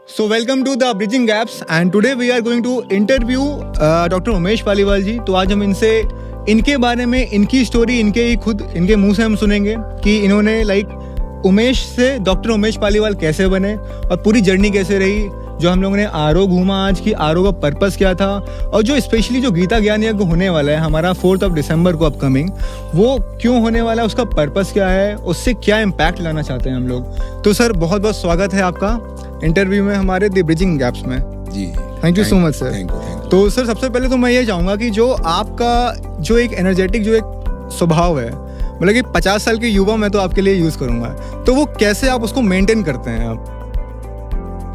So welcome to the Bridging Gaps and today we are going to interview doctor Umesh Paliwal ji. तो आज हम इनसे इनके बारे में, इनकी स्टोरी इनके मुंह से हम सुनेंगे कि इन्होंने उमेश से डॉक्टर उमेश पालीवाल कैसे बने और पूरी जर्नी कैसे रही। जो हम लोगों ने आरओ घूमा आज की आरओ का पर्पस क्या था और जो स्पेशली जो गीता ज्ञान यज्ञ होने वाला है हमारा 4 दिसंबर को अपकमिंग, वो क्यों होने वाला है, उसका पर्पस क्या है, उससे क्या इम्पैक्ट लाना चाहते हैं हम लोग। तो सर बहुत बहुत स्वागत है आपका इंटरव्यू में हमारे द ब्रिजिंग गैप्स में। जी thank you so much sir. Thank you. तो सर सबसे पहले तो मैं ये चाहूँगा कि जो आपका जो एक एनर्जेटिक जो एक स्वभाव है, मतलब कि 50 साल के युवा मैं तो आपके लिए यूज़ करूँगा, तो वो कैसे आप उसको मेंटेन करते हैं आप?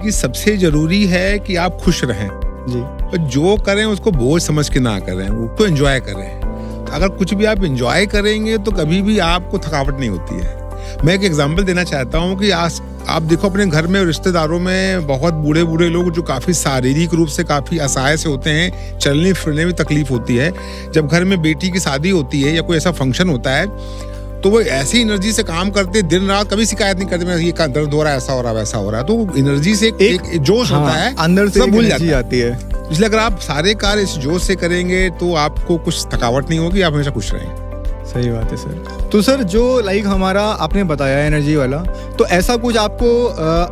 कि सबसे जरूरी है कि आप खुश रहें जी। और जो करें उसको बोझ समझ के ना करें, उसको एंजॉय करें। तो अगर कुछ भी आप एंजॉय करेंगे तो कभी भी आपको थकावट नहीं होती है। मैं एक एग्जांपल देना चाहता हूँ कि आज आप देखो अपने घर में रिश्तेदारों में बहुत बूढ़े बूढ़े लोग जो काफ़ी शारीरिक रूप से काफ़ी असहाय से होते हैं, चलने फिरने में तकलीफ होती है। जब घर में बेटी की शादी होती है या कोई ऐसा फंक्शन होता है तो वो ऐसी एनर्जी से काम करते दिन रात, कभी शिकायत नहीं करते ये दर्द हो रहा है, ऐसा हो रहा है, वैसा हो रहा है। तो एनर्जी से एक जोश होता है, अंदर से भूल जाती है। इसलिए अगर आप सारे कार्य इस जोश से करेंगे तो आपको कुछ थकावट नहीं होगी, आप हमेशा खुश रहेंगे। सही बात है सर। तो सर जो हमारा आपने बताया एनर्जी वाला, तो ऐसा कुछ आपको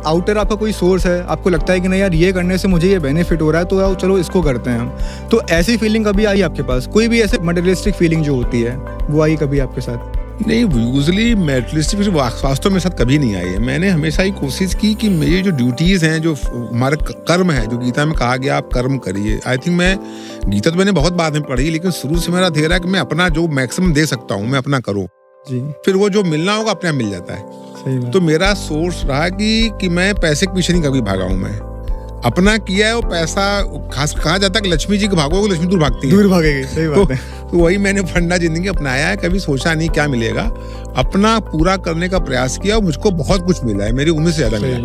आउटर आपका कोई सोर्स है, आपको लगता है कि नहीं यार ये करने से मुझे ये बेनिफिट हो रहा है तो चलो इसको करते हैं हम, तो ऐसी फीलिंग कभी आई आपके पास? कोई भी ऐसे मटेरियलिस्टिक फीलिंग जो होती है वो आई कभी आपके साथ? नहीं, यूजली मेटलिस्टिक वास्तव में साथ कभी नहीं आई है। मैंने हमेशा ही कोशिश की कि मेरी जो ड्यूटीज हैं, जो हमारा कर्म है, जो गीता में कहा गया आप कर्म करिए। आई थिंक मैं गीता तो मैंने बहुत बाद में पढ़ी, लेकिन शुरू से मेरा ध्येय है कि मैं अपना जो मैक्सिमम दे सकता हूँ मैं अपना करूँ जी। फिर वो जो मिलना होगा अपने आप मिल जाता है। सही बात। तो मेरा सोर्स रहा कि मैं पैसे के पीछे नहीं कभी भागा हूँ। मैं अपना किया है, वो पैसा खास कहा जाता है कि लक्ष्मी जी के भागोगे लक्ष्मी दूर भागती है, दूर भागेगी। सही बात है। तो वही मैंने फंडा जिंदगी अपनाया है। कभी सोचा नहीं क्या मिलेगा, अपना पूरा करने का प्रयास किया और मुझको बहुत कुछ मिला है, मेरी उम्र से ज्यादा मिला।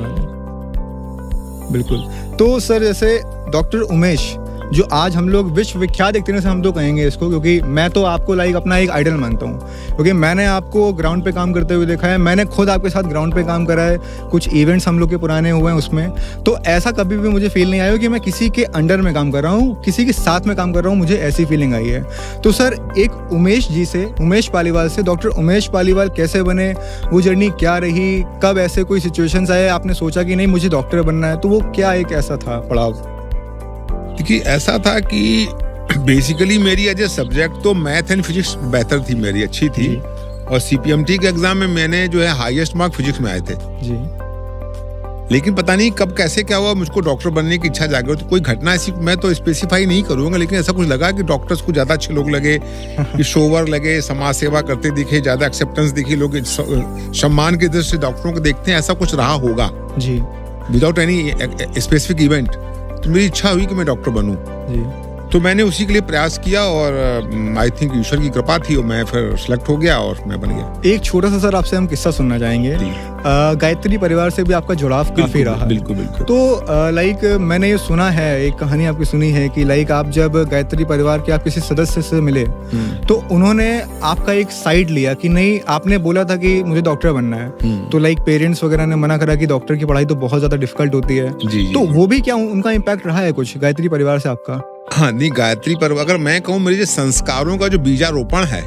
बिल्कुल। तो सर जैसे डॉक्टर उमेश जो आज हम लोग विश्व विख्यात एक तरह से हम तो कहेंगे इसको, क्योंकि मैं तो आपको अपना एक आइडल मानता हूँ, क्योंकि मैंने आपको ग्राउंड पे काम करते हुए देखा है। मैंने खुद आपके साथ ग्राउंड पे काम करा है, कुछ इवेंट्स हम लोग के पुराने हुए हैं उसमें। तो ऐसा कभी भी मुझे फील नहीं आया कि मैं किसी के अंडर में काम कर रहा हूँ, किसी के साथ में काम कर रहा हूँ, मुझे ऐसी फीलिंग आई है। तो सर एक उमेश जी से, उमेश पालीवाल से डॉक्टर उमेश पालीवाल कैसे बने, वो जर्नी क्या रही, कब ऐसे कोई सिचुएशंस आए आपने सोचा कि नहीं मुझे डॉक्टर बनना है, तो वो क्या एक ऐसा था पड़ाव? देखिए ऐसा था कि बेसिकली मेरी एज ए सब्जेक्ट तो मैथ एंड फिजिक्स बेहतर थी, मेरी अच्छी थी। और सीपीएमटी के एग्जाम में मैंने जो है हाईएस्ट मार्क फिजिक्स में आए थे जी। लेकिन पता नहीं कब कैसे क्या हुआ, मुझको डॉक्टर बनने की इच्छा जागी। तो कोई घटना ऐसी मैं तो स्पेसिफाई नहीं करूंगा, लेकिन ऐसा कुछ लगा कि डॉक्टर्स को ज्यादा अच्छे लोग लगे, कि शोवर लगे, समाज सेवा करते दिखे, ज्यादा एक्सेप्टेंस दिखी, लोग सम्मान की दृष्टि से डॉक्टरों को देखते हैं, ऐसा कुछ रहा होगा जी, विदाउट एनी स्पेसिफिक इवेंट। तो मेरी इच्छा हुई कि मैं डॉक्टर बनूं जी। तो मैंने उसी के लिए प्रयास किया और आई थिंक ईश्वर की कृपा थी और मैं फिर सिलेक्ट हो गया और मैं बन गया। एक छोटा सा सर आपसे हम किस्सा सुनना चाहेंगे। गायत्री परिवार से भी आपका जुड़ाव काफी रहा। बिल्कुल बिल्कुल। तो मैंने ये सुना है, एक कहानी आपकी सुनी है कि आप जब गायत्री परिवार के आप किसी सदस्य से मिले तो उन्होंने आपका एक साइड लिया कि नहीं, आपने बोला था कि मुझे डॉक्टर बनना है, तो पेरेंट्स वगैरह ने मना करा कि डॉक्टर की पढ़ाई तो बहुत ज्यादा डिफिकल्ट होती है। तो वो भी क्या उनका इम्पैक्ट रहा है कुछ गायत्री परिवार से आपका? हाँ नहीं, गायत्री परिवार अगर मैं कहूँ मेरे जो संस्कारों का जो बीजारोपण है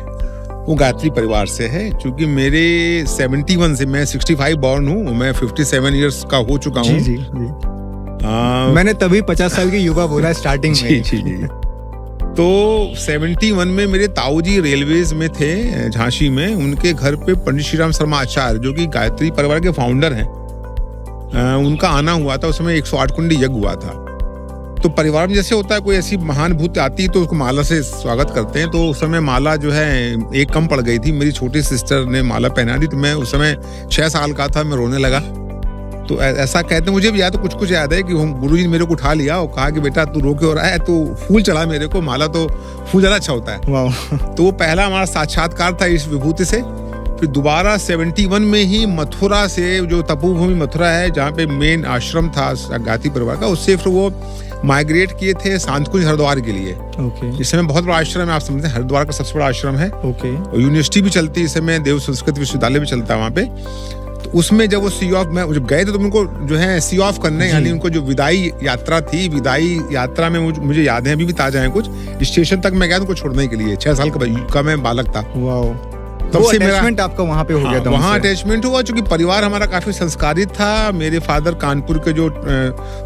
वो गायत्री परिवार से है। क्योंकि मेरे 71 से, मैं 65 बॉर्न हूँ, मैं 57 इयर्स का हो चुका हूँ। जी, जी। मैंने तभी 50 साल की युवा बोला स्टार्टिंग में। जी। तो 71 में मेरे ताऊ जी रेलवेज में थे झांसी में, उनके घर पे पंडित श्री राम शर्मा आचार्य जो कि गायत्री परिवार के फाउंडर हैं, उनका आना हुआ था। उस समय 108 कुंडी यज्ञ हुआ था। तो परिवार में जैसे होता है कोई ऐसी महान भूत आती है तो उसको माला से स्वागत करते हैं। तो उस समय माला जो है एक कम पड़ गई थी, मेरी छोटी सिस्टर ने माला पहना दी। तो मैं उस समय 6 साल का था, मैं रोने लगा। तो ऐसा कहते हैं, मुझे भी याद, तो कुछ याद है कि गुरुजी ने मेरे को उठा लिया और कहा कि बेटा तू रो के हो रहा है, तो फूल चढ़ा मेरे को। माला तो फूल ज्यादा अच्छा होता है। तो वो पहला हमारा साक्षात्कार था इस विभूति से। फिर दोबारा 71 में ही मथुरा से, जो तपोभूमि मथुरा है जहाँ पे मेन आश्रम था गायत्री परिवार का, उससे फिर वो माइग्रेट किए थे शांतकुंज हरिद्वार के लिए। इस समय बहुत बड़ा आश्रम है, आप समझते हैं, हरिद्वार का सबसे बड़ा आश्रम है। और यूनिवर्सिटी भी चलती है इस समय, देव संस्कृत विश्वविद्यालय भी चलता है वहाँ पे। तो उसमें जब वो सी ऑफ में जब गए थे तो उनको जो है सी ऑफ करने, यानी उनको जो विदाई यात्रा थी, विदाई यात्रा में मुझे याद है, अभी भी ताजा है कुछ, स्टेशन तक मैं गया उनको छोड़ने के लिए। 6 साल का मैं बालक था। वाओ, तब से मेरा अटैचमेंट आपका वहाँ पे हो गया था? वहाँ अटैचमेंट हुआ, चूंकि परिवार हमारा काफी संस्कारित था। मेरे फादर कानपुर के जो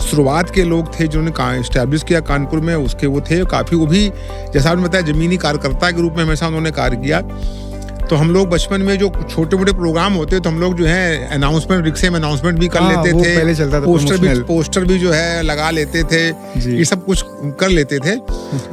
शुरुआत के लोग थे जिन्होंने एस्टैब्लिश किया कानपुर में, उसके वो थे काफी, वो भी जैसा आपने बताया जमीनी कार्यकर्ता के रूप में हमेशा उन्होंने कार्य किया। तो हम लोग बचपन में जो छोटे मोटे प्रोग्राम होते तो हम लोग जो है अनाउंसमेंट, रिक्शे में अनाउंसमेंट भी कर लेते थे, पहले चलता था, पोस्टर भी जो है लगा लेते थे, ये सब कुछ कर लेते थे।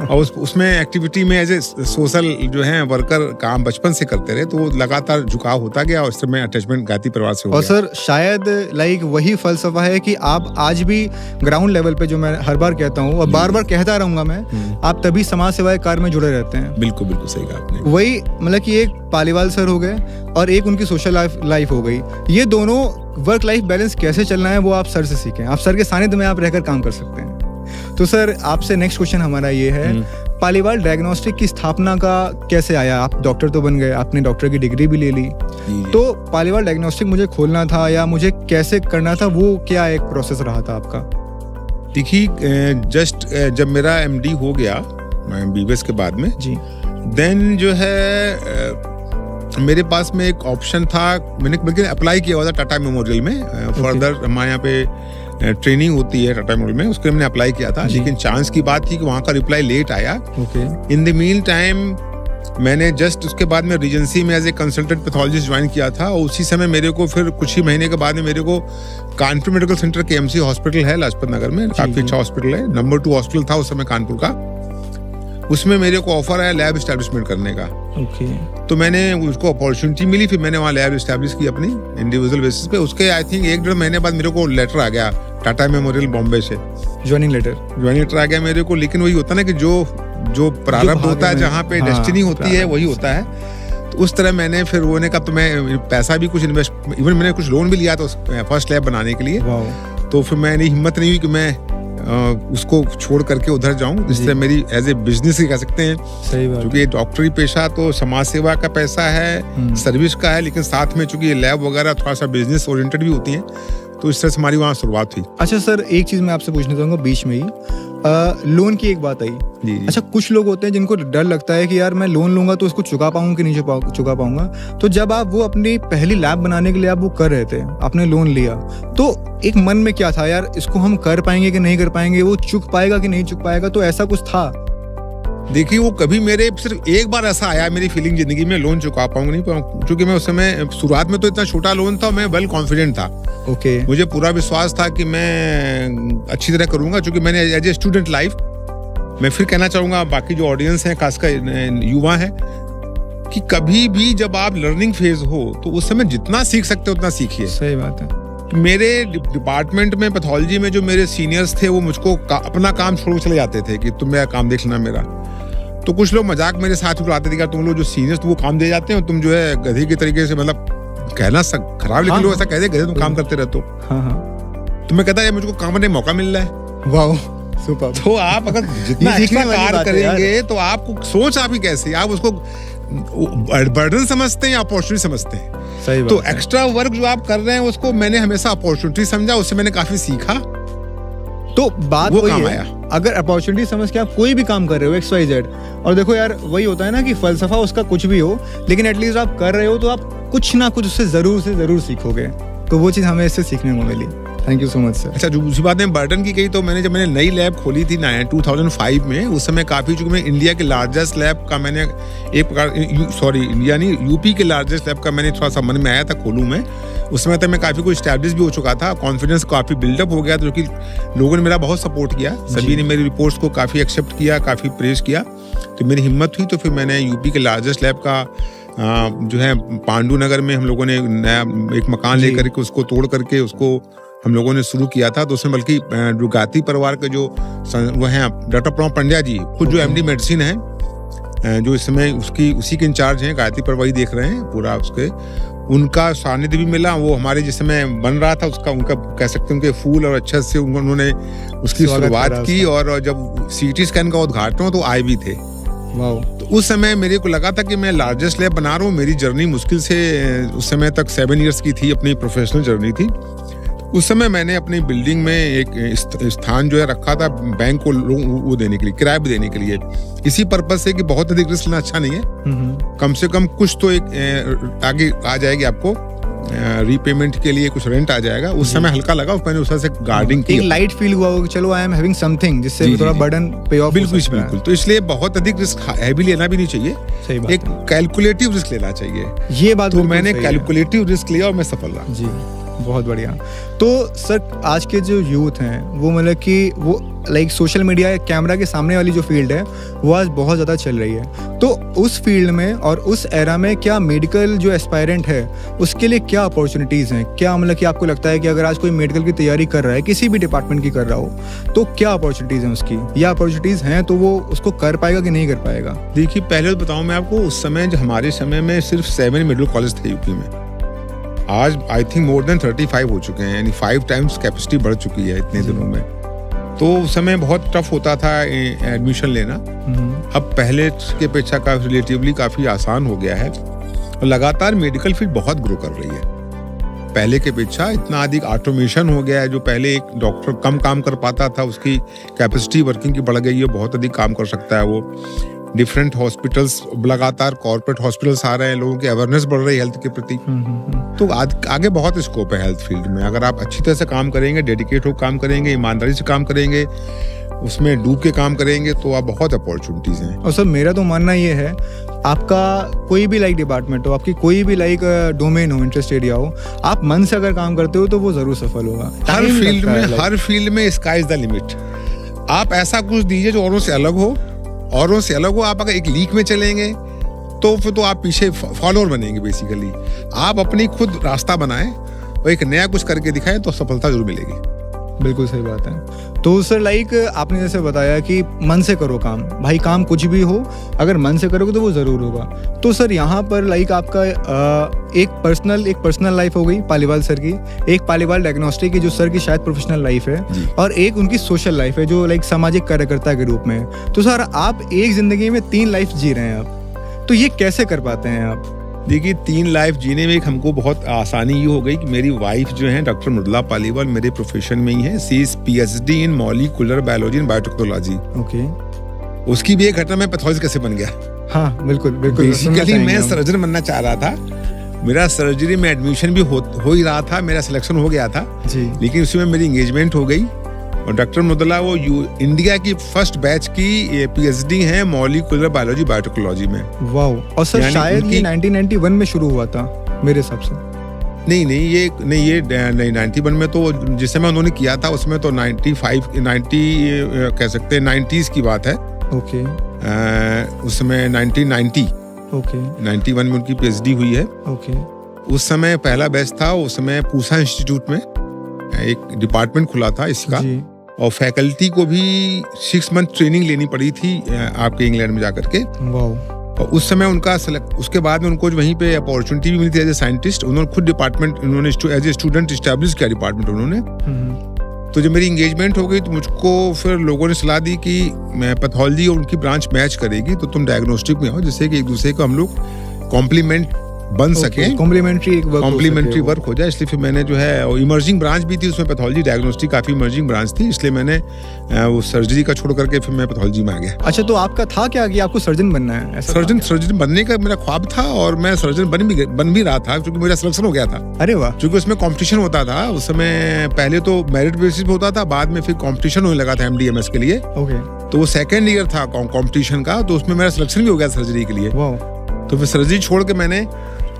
और उसमें एक्टिविटी में एज ए सोशल जो है वर्कर काम बचपन से करते रहे, तो वो लगातार झुकाव होता गया और इस तरह अटैचमेंट गायत्री परिवार से हो गया। और सर शायद लाइक वही फलसफा है कि आप आज भी ग्राउंड लेवल पे, जो मैं हर बार कहता हूँ और बार बार कहता रहूंगा मैं, आप तभी समाज सेवा कार्य में जुड़े रहते हैं। बिल्कुल बिल्कुल सही कहा आपने। वही मतलब कि एक पालीवाल सर हो गए और एक उनकी सोशल लाइफ हो गई। ये दोनों वर्क लाइफ बैलेंस कैसे चलना है वो आप सर से सीखें। आप सर के सानिध्य में आप रहकर काम कर सकते हैं। तो सर आपसे नेक्स्ट क्वेश्चन हमारा ये है, पालीवाल डायग्नोस्टिक की स्थापना का कैसे आया? आप डॉक्टर तो बन गए, आपने डॉक्टर की डिग्री भी ले ली, तो पालीवाल डायग्नोस्टिक मुझे खोलना था या मुझे कैसे करना था, वो क्या एक प्रोसेस रहा था आपका? देखिए, जस्ट जब मेरा एमडी हो गया बीबीएस के बाद में जी, देन जो है मेरे पास में एक ऑप्शन था, मैंने बल्कि अप्लाई किया हुआ था टाटा मेमोरियल में। फर्दर हमारे यहाँ पे ट्रेनिंग होती है टाटा मेमोरियल में, उसके लिए मैंने अप्लाई किया था, लेकिन चांस की बात थी कि वहाँ का रिप्लाई लेट आया। इन द मीन टाइम मैंने जस्ट उसके बाद में रीजेंसी में as a consultant pathologist join किया था, और उसी समय मेरे को फिर कुछ ही महीने के बाद में मेरे को Kanpur medical centre KMC hospital है लाजपत नगर में, काफी अच्छा हॉस्पिटल है, नंबर 2 हॉस्पिटल था उस समय कानपुर का, उसमें मेरे को ऑफर आया लैब एस्टैब्लिशमेंट करने का। तो मैंने उसको अपॉर्चुनिटी मिली, फिर मैंने वहाँ लैब एस्टैब्लिश की अपनी इंडिविजुअल बेसिस पे। उसके आई थिंक 1-1.5 महीने बाद मेरे को लेटर आ गया टाटा मेमोरियल बॉम्बे से, ज्वाइनिंग लेटर आ गया मेरे को। लेकिन वही होता है ना कि जो प्रारब्ध होता है, जहाँ पे डेस्टिनी होती है वही होता है। तो उस तरह मैंने फिर वो ने कहा, तो मैं पैसा भी कुछ इन्वेस्ट, इवन मैंने कुछ लोन भी लिया था फर्स्ट लैब बनाने के लिए। तो फिर मैंने हिम्मत नहीं हुई कि मैं उसको छोड़ करके उधर जाऊं, जिस तरह मेरी एज ए बिजनेस ही कह सकते हैं। सही बात, क्योंकि डॉक्टरी पेशा तो समाज सेवा का पैसा है, सर्विस का है, लेकिन साथ में चूंकि ये लैब वगैरह थोड़ा सा बिजनेस ओरिएंटेड भी होती हैं, तो इस तरह से हमारी वहाँ शुरुआत हुई। अच्छा सर, एक चीज मैं आपसे पूछना चाहूंगा बीच में ही, लोन की एक बात आई। जी। अच्छा, कुछ लोग होते हैं जिनको डर लगता है कि यार मैं लोन लूंगा तो उसको चुका पाऊंगा कि नहीं चुका पाऊंगा। तो जब आप वो अपनी पहली लैब बनाने के लिए आप वो कर रहे थे, आपने लोन लिया, तो एक मन में क्या था, यार इसको हम कर पाएंगे कि नहीं कर पाएंगे, वो चुक पाएगा कि नहीं चुक पाएगा, तो ऐसा कुछ था? देखिए, वो कभी मेरे सिर्फ एक बार ऐसा आया मेरी फीलिंग जिंदगी में, लोन चुका पाऊंगा नहीं पाऊंगा, क्योंकि मैं उस समय शुरुआत में तो इतना छोटा लोन था, मैं वेल कॉन्फिडेंट था। मुझे पूरा विश्वास था कि मैं अच्छी तरह करूंगा, क्योंकि मैंने एज ए स्टूडेंट लाइफ, मैं फिर कहना चाहूंगा बाकी जो ऑडियंस है, खासकर युवा है, कि कभी भी जब आप लर्निंग फेज हो तो उस समय जितना सीख सकते हो उतना सीखिए। सही बात है। मेरे डिपार्टमेंट में पैथोलॉजी में जो मेरे सीनियर्स थे वो मुझको अपना काम छोड़ चले जाते थे कि तुम मेरा काम देख लेना मेरा। तो कुछ लोग मजाक मेरे साथ उड़ाते थे कि तुम लोग जो सीनियर्स तो वो काम दे जाते हो, तुम जो है गधे के तरीके से, मतलब कहना खराब लेकिन लोग ऐसा कहते गधे तुम काम करते रहते हो। तो मैं कहता है मुझको काम करने का मौका मिल रहा है। वाह, सुपर। तो आप अगर जितना अच्छा कार्य करेंगे तो आपको सोच आप ही कैसे, आप उसको बर्डन समझते हैं या अपॉर्चुनिटी समझते हैं? सही बात। तो एक्स्ट्रा वर्क जो आप कर रहे हैं उसको मैंने हमेशा अपॉर्चुनिटी समझा, उससे मैंने काफी सीखा, तो बात वो काम आया। अगर अपॉर्चुनिटी समझ के आप कोई भी काम कर रहे हो XYZ, और देखो यार वही होता है ना कि फलसफा उसका कुछ भी हो, लेकिन एटलीस्ट आप कर रहे हो तो आप कुछ ना कुछ उससे जरूर सीखोगे। तो वो चीज हमें इससे सीखने को मिली। Thank you so much sir. अच्छा, दूसरी बात है बर्डन की कही, तो मैंने जब मैंने नई लैब खोली थी 2005 में, उस समय काफी, चूंकि मैं इंडिया के लार्जेस्ट लैब का मैंने एक प्रकार, इंडिया नहीं, यूपी के लार्जेस्ट लैब का मैंने थोड़ा सा मन में आया था खोलूं मैं। उस समय तक मैं काफी कुछ एस्टैब्लिश भी हो चुका था, कॉन्फिडेंस काफी बिल्डअप हो गया था, क्योंकि लोगों ने मेरा बहुत सपोर्ट किया, सभी ने मेरी रिपोर्ट्स को काफी एक्सेप्ट किया, काफी प्रेज किया। तो मेरी हिम्मत हुई, तो फिर मैंने यूपी के लार्जेस्ट लैब का जो है पांडु नगर में हम लोगों ने नया एक मकान लेकर के उसको तोड़ करके उसको हम लोगों ने शुरू किया था। तो उसमें बल्कि जो गायत्री परिवार के जो वो हैं डॉक्टर प्रणव पंड्या जी, खुद जो MD मेडिसिन है, जो इस समय उसी के इंचार्ज हैं, गायत्री परिवार देख रहे हैं पूरा उसके, उनका सानिध्य भी मिला। वो हमारे जिस समय बन रहा था उसका, उनका कह सकते हैं उनके फूल और अच्छे से उन्होंने उसकी शुरुआत की, और जब CT स्कैन का उद्घाटन हो तो आए भी थे। वाओ। तो उस समय मेरे को लगा था कि मैं लार्जेस्ट लैब बना रहा हूँ। मेरी जर्नी मुश्किल से उस समय तक 7 इयर्स की थी, अपनी प्रोफेशनल जर्नी थी। उस समय मैंने अपनी बिल्डिंग में एक स्थान जो है रखा था बैंक को वो देने के लिए, किराए पे देने के लिए, इसी पर्पज से कि बहुत अधिक रिस्क लेना अच्छा नहीं है। कम से कम कुछ तो एक आगे आ जाएगी आपको, रीपेमेंट के लिए कुछ रेंट आ जाएगा। उस समय हल्का लगा, मैंने उस से गार्डिंग की, एक लाइट फील हुआ कि चलो आई एम हैविंग समथिंग, जिससे थोड़ा बर्डन पे ऑफ। बिल्कुल। तो इसलिए बहुत अधिक रिस्क हैवी लेना भी नहीं चाहिए, सही बात, एक कैलकुलेटिव रिस्क लेना चाहिए। ये बात तो मैंने कैलकुलेटिव रिस्क लिया और मैं सफल रहा। जी, बहुत बढ़िया। तो सर आज के जो यूथ हैं वो मतलब कि वो लाइक सोशल मीडिया या कैमरा के सामने वाली जो फील्ड है वो आज बहुत ज़्यादा चल रही है। तो उस फील्ड में और उस एरा में क्या मेडिकल जो एस्पायरेंट है उसके लिए क्या अपॉर्चुनिटीज़ हैं? क्या मतलब कि आपको लगता है कि अगर आज कोई मेडिकल की तैयारी कर रहा है, किसी भी डिपार्टमेंट की कर रहा हो, तो क्या अपॉर्चुनिटीज़ हैं उसकी, या अपॉर्चुनिटीज़ हैं तो वो उसको कर पाएगा कि नहीं कर पाएगा? देखिए, पहले तो बताऊँ मैं आपको, उस समय जो हमारे समय में सिर्फ 7 मेडिकल कॉलेज थे यूपी में। आज आई थिंक मोर देन 35 हो चुके हैं, यानी 5 टाइम्स कैपेसिटी बढ़ चुकी है इतने दिनों में। तो उस समय बहुत टफ होता था एडमिशन लेना। अब पहले के अपेक्षा का रिलेटिवली काफी आसान हो गया है और लगातार मेडिकल फील्ड बहुत ग्रो कर रही है। पहले के अपेक्षा इतना अधिक ऑटोमेशन हो गया है, जो पहले एक डॉक्टर कम काम कर पाता था उसकी कैपेसिटी वर्किंग की बढ़ गई है, बहुत अधिक काम कर सकता है वो। डिफरेंट हॉस्पिटल्स, लगातार कॉर्पोरेट हॉस्पिटल्स आ रहे हैं, लोगों की अवेयरनेस बढ़ रही है हेल्थ के प्रति। तो आगे बहुत स्कोप है हेल्थ फील्ड में। अगर आप अच्छी तरह से काम करेंगे, डेडिकेट होकर काम करेंगे, ईमानदारी से काम करेंगे, उसमें डूब के काम करेंगे, तो आप बहुत अपॉर्चुनिटीज हैं। और सर मेरा तो मानना ये है, आपका कोई भी लाइक डिपार्टमेंट हो, आपकी कोई भी लाइक डोमेन हो, इंटरेस्ट एरिया हो, आप मन से अगर काम करते हो तो वो जरूर सफल होगा। हर फील्ड में स्काई इज द लिमिट। आप ऐसा कुछ दीजिए जो औरों से अलग हो, आप अगर एक लीक में चलेंगे तो फिर तो आप पीछे फॉलोअर बनेंगे। बेसिकली आप अपनी खुद रास्ता बनाएं और एक नया कुछ करके दिखाएं तो सफलता जरूर मिलेगी। बिल्कुल सही बात है। तो सर लाइक आपने जैसे बताया कि मन से करो काम, भाई काम कुछ भी हो अगर मन से करोगे तो वो ज़रूर होगा। तो सर यहाँ पर लाइक आपका एक पर्सनल लाइफ हो गई पालीवाल सर की, एक पालीवाल डायग्नोस्टिक की जो सर की शायद प्रोफेशनल लाइफ है, और एक उनकी सोशल लाइफ है जो लाइक सामाजिक कार्यकर्ता के रूप में है। तो सर आप एक ज़िंदगी में 3 लाइफ जी रहे हैं आप, तो ये कैसे कर पाते हैं आप? देखिए, 3 लाइफ जीने में एक हमको बहुत आसानी ये हो गई कि मेरी वाइफ जो है डॉक्टर मृदुला पालीवाल मेरे प्रोफेशन में ही है। She is PhD in molecular biology and biotechnology. Okay. उसकी भी एक घटना में पैथोलॉजिस्ट कैसे बन गया। हाँ बिल्कुल। बेसिकली मैं सर्जन बनना चाह रहा था, मेरा सर्जरी में एडमिशन भी हो ही रहा था, मेरा सिलेक्शन हो गया था जी, लेकिन उसी में मेरी एंगेजमेंट हो गई। और डॉक्टर मृदुला वो इंडिया की फर्स्ट बैच की PhD है मॉलिक्यूलर बायोलॉजी बायोटेक्नोलॉजी में। वाओ। और सर शायद ये 1991 में शुरू हुआ था मेरे हिसाब से। नहीं, ये 91 में तो जिस समय उन्होंने किया था उसमें तो 90 कह सकते हैं 90s की बात है। ओके। उस समय 1990 91 में उनकी PhD हुई है। ओके। उस समय पहला बैच था, उस समय पूसा इंस्टीट्यूट में एक डिपार्टमेंट खुला था इसका जी। और फैकल्टी को भी 6 मंथ ट्रेनिंग लेनी पड़ी थी आपके इंग्लैंड में जाकर के। और उस समय उनका उसके बाद में उनको वहीं पे अपॉर्चुनिटी भी मिली थी एज ए साइंटिस्ट। उन्होंने खुद department as a student establish किया डिपार्टमेंट उन्होंने। तो जब मेरी एंगेजमेंट हो गई तो मुझको फिर लोगों ने सलाह दी कि मैं पैथोलॉजी और उनकी ब्रांच मैच करेगी तो तुम डायग्नोस्टिक में आओ, जिससे कि एक दूसरे को हम लोग कॉम्प्लीमेंट बन सके, कॉम्प्लीमेंट्री वर्क हो जाए। इसलिए फिर मैंने जो है इमर्जिंग ब्रांच भी थी उसमें, पैथोलॉजी डायग्नोस्टिक काफी इमर्जिंग ब्रांच थी, इसलिए मैंने वो सर्जरी का छोड़ करके फिर मैं पैथोलॉजी में आ गया। अच्छा, तो आपका था क्या कि आपको सर्जन बनना है? सर्जन बनने का मेरा ख्वाब था और मैं सर्जन बन भी रहा था, क्योंकि मेरा सिलेक्शन हो गया था। अरे वाह। क्योंकि उसमें कॉम्पिटिशन होता था उस समय, पहले तो मेरिट बेसिस पे होता था, बाद में फिर कॉम्पिटिशन होने लगा था MD-MS के लिए। ओके। तो वो 2nd ईयर था कॉम्पिटिशन का, तो उसमें मेरा सिलेक्शन भी हो गया सर्जरी के लिए। तो फिर सर्जरी छोड़ के मैंने,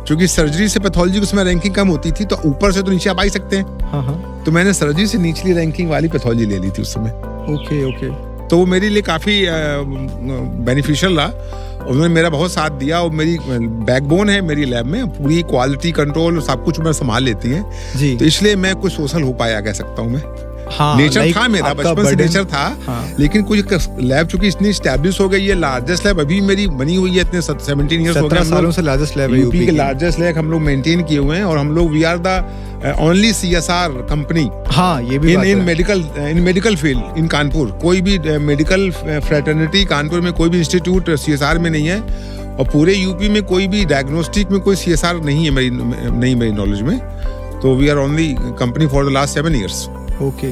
क्योंकि सर्जरी से पैथोलॉजी की उसमें रैंकिंग कम होती थी, तो ऊपर से तो नीचे आप आ ही सकते हैं। हाँ। तो मैंने सर्जरी से निचली रैंकिंग वाली पैथोलॉजी ले ली थी उस समय। ओके। तो वो मेरे लिए काफी बेनिफिशियल रहा, उन्होंने मेरा बहुत साथ दिया और मेरी बैकबोन है मेरी लैब में, पूरी क्वालिटी कंट्रोल सब कुछ मैं संभाल लेती है जी। तो इसलिए मैं कुछ सोशल हो पाया कह सकता हूँ मैं। हाँ, नेचर like था मेरा, आपका बचपन से burden- नेचर था। हाँ। लेकिन कुछ लैब चूंकि इतनी स्टैब्लिश हो गई है, लार्जेस्ट लैब अभी मेरी बनी हुई है, इतने 17 ईयर्स हो गए 17 सालों से लार्जेस्ट लैब है यूपी यूपी के की। लार्जेस्ट लैब हम लोग मेंटेन किए हुए हैं, और हम लोग we are the only CSR company हाँ, ये भी बात इन है। Medical field in Kanpur. कोई भी मेडिकल फ्रेटर्निटी कानपुर में कोई भी इंस्टीट्यूट CSR में नहीं है, और पूरे यूपी में कोई भी डायग्नोस्टिक में कोई CSR नहीं है मेरी नॉलेज में। तो we are only company for the last 7 years. Okay,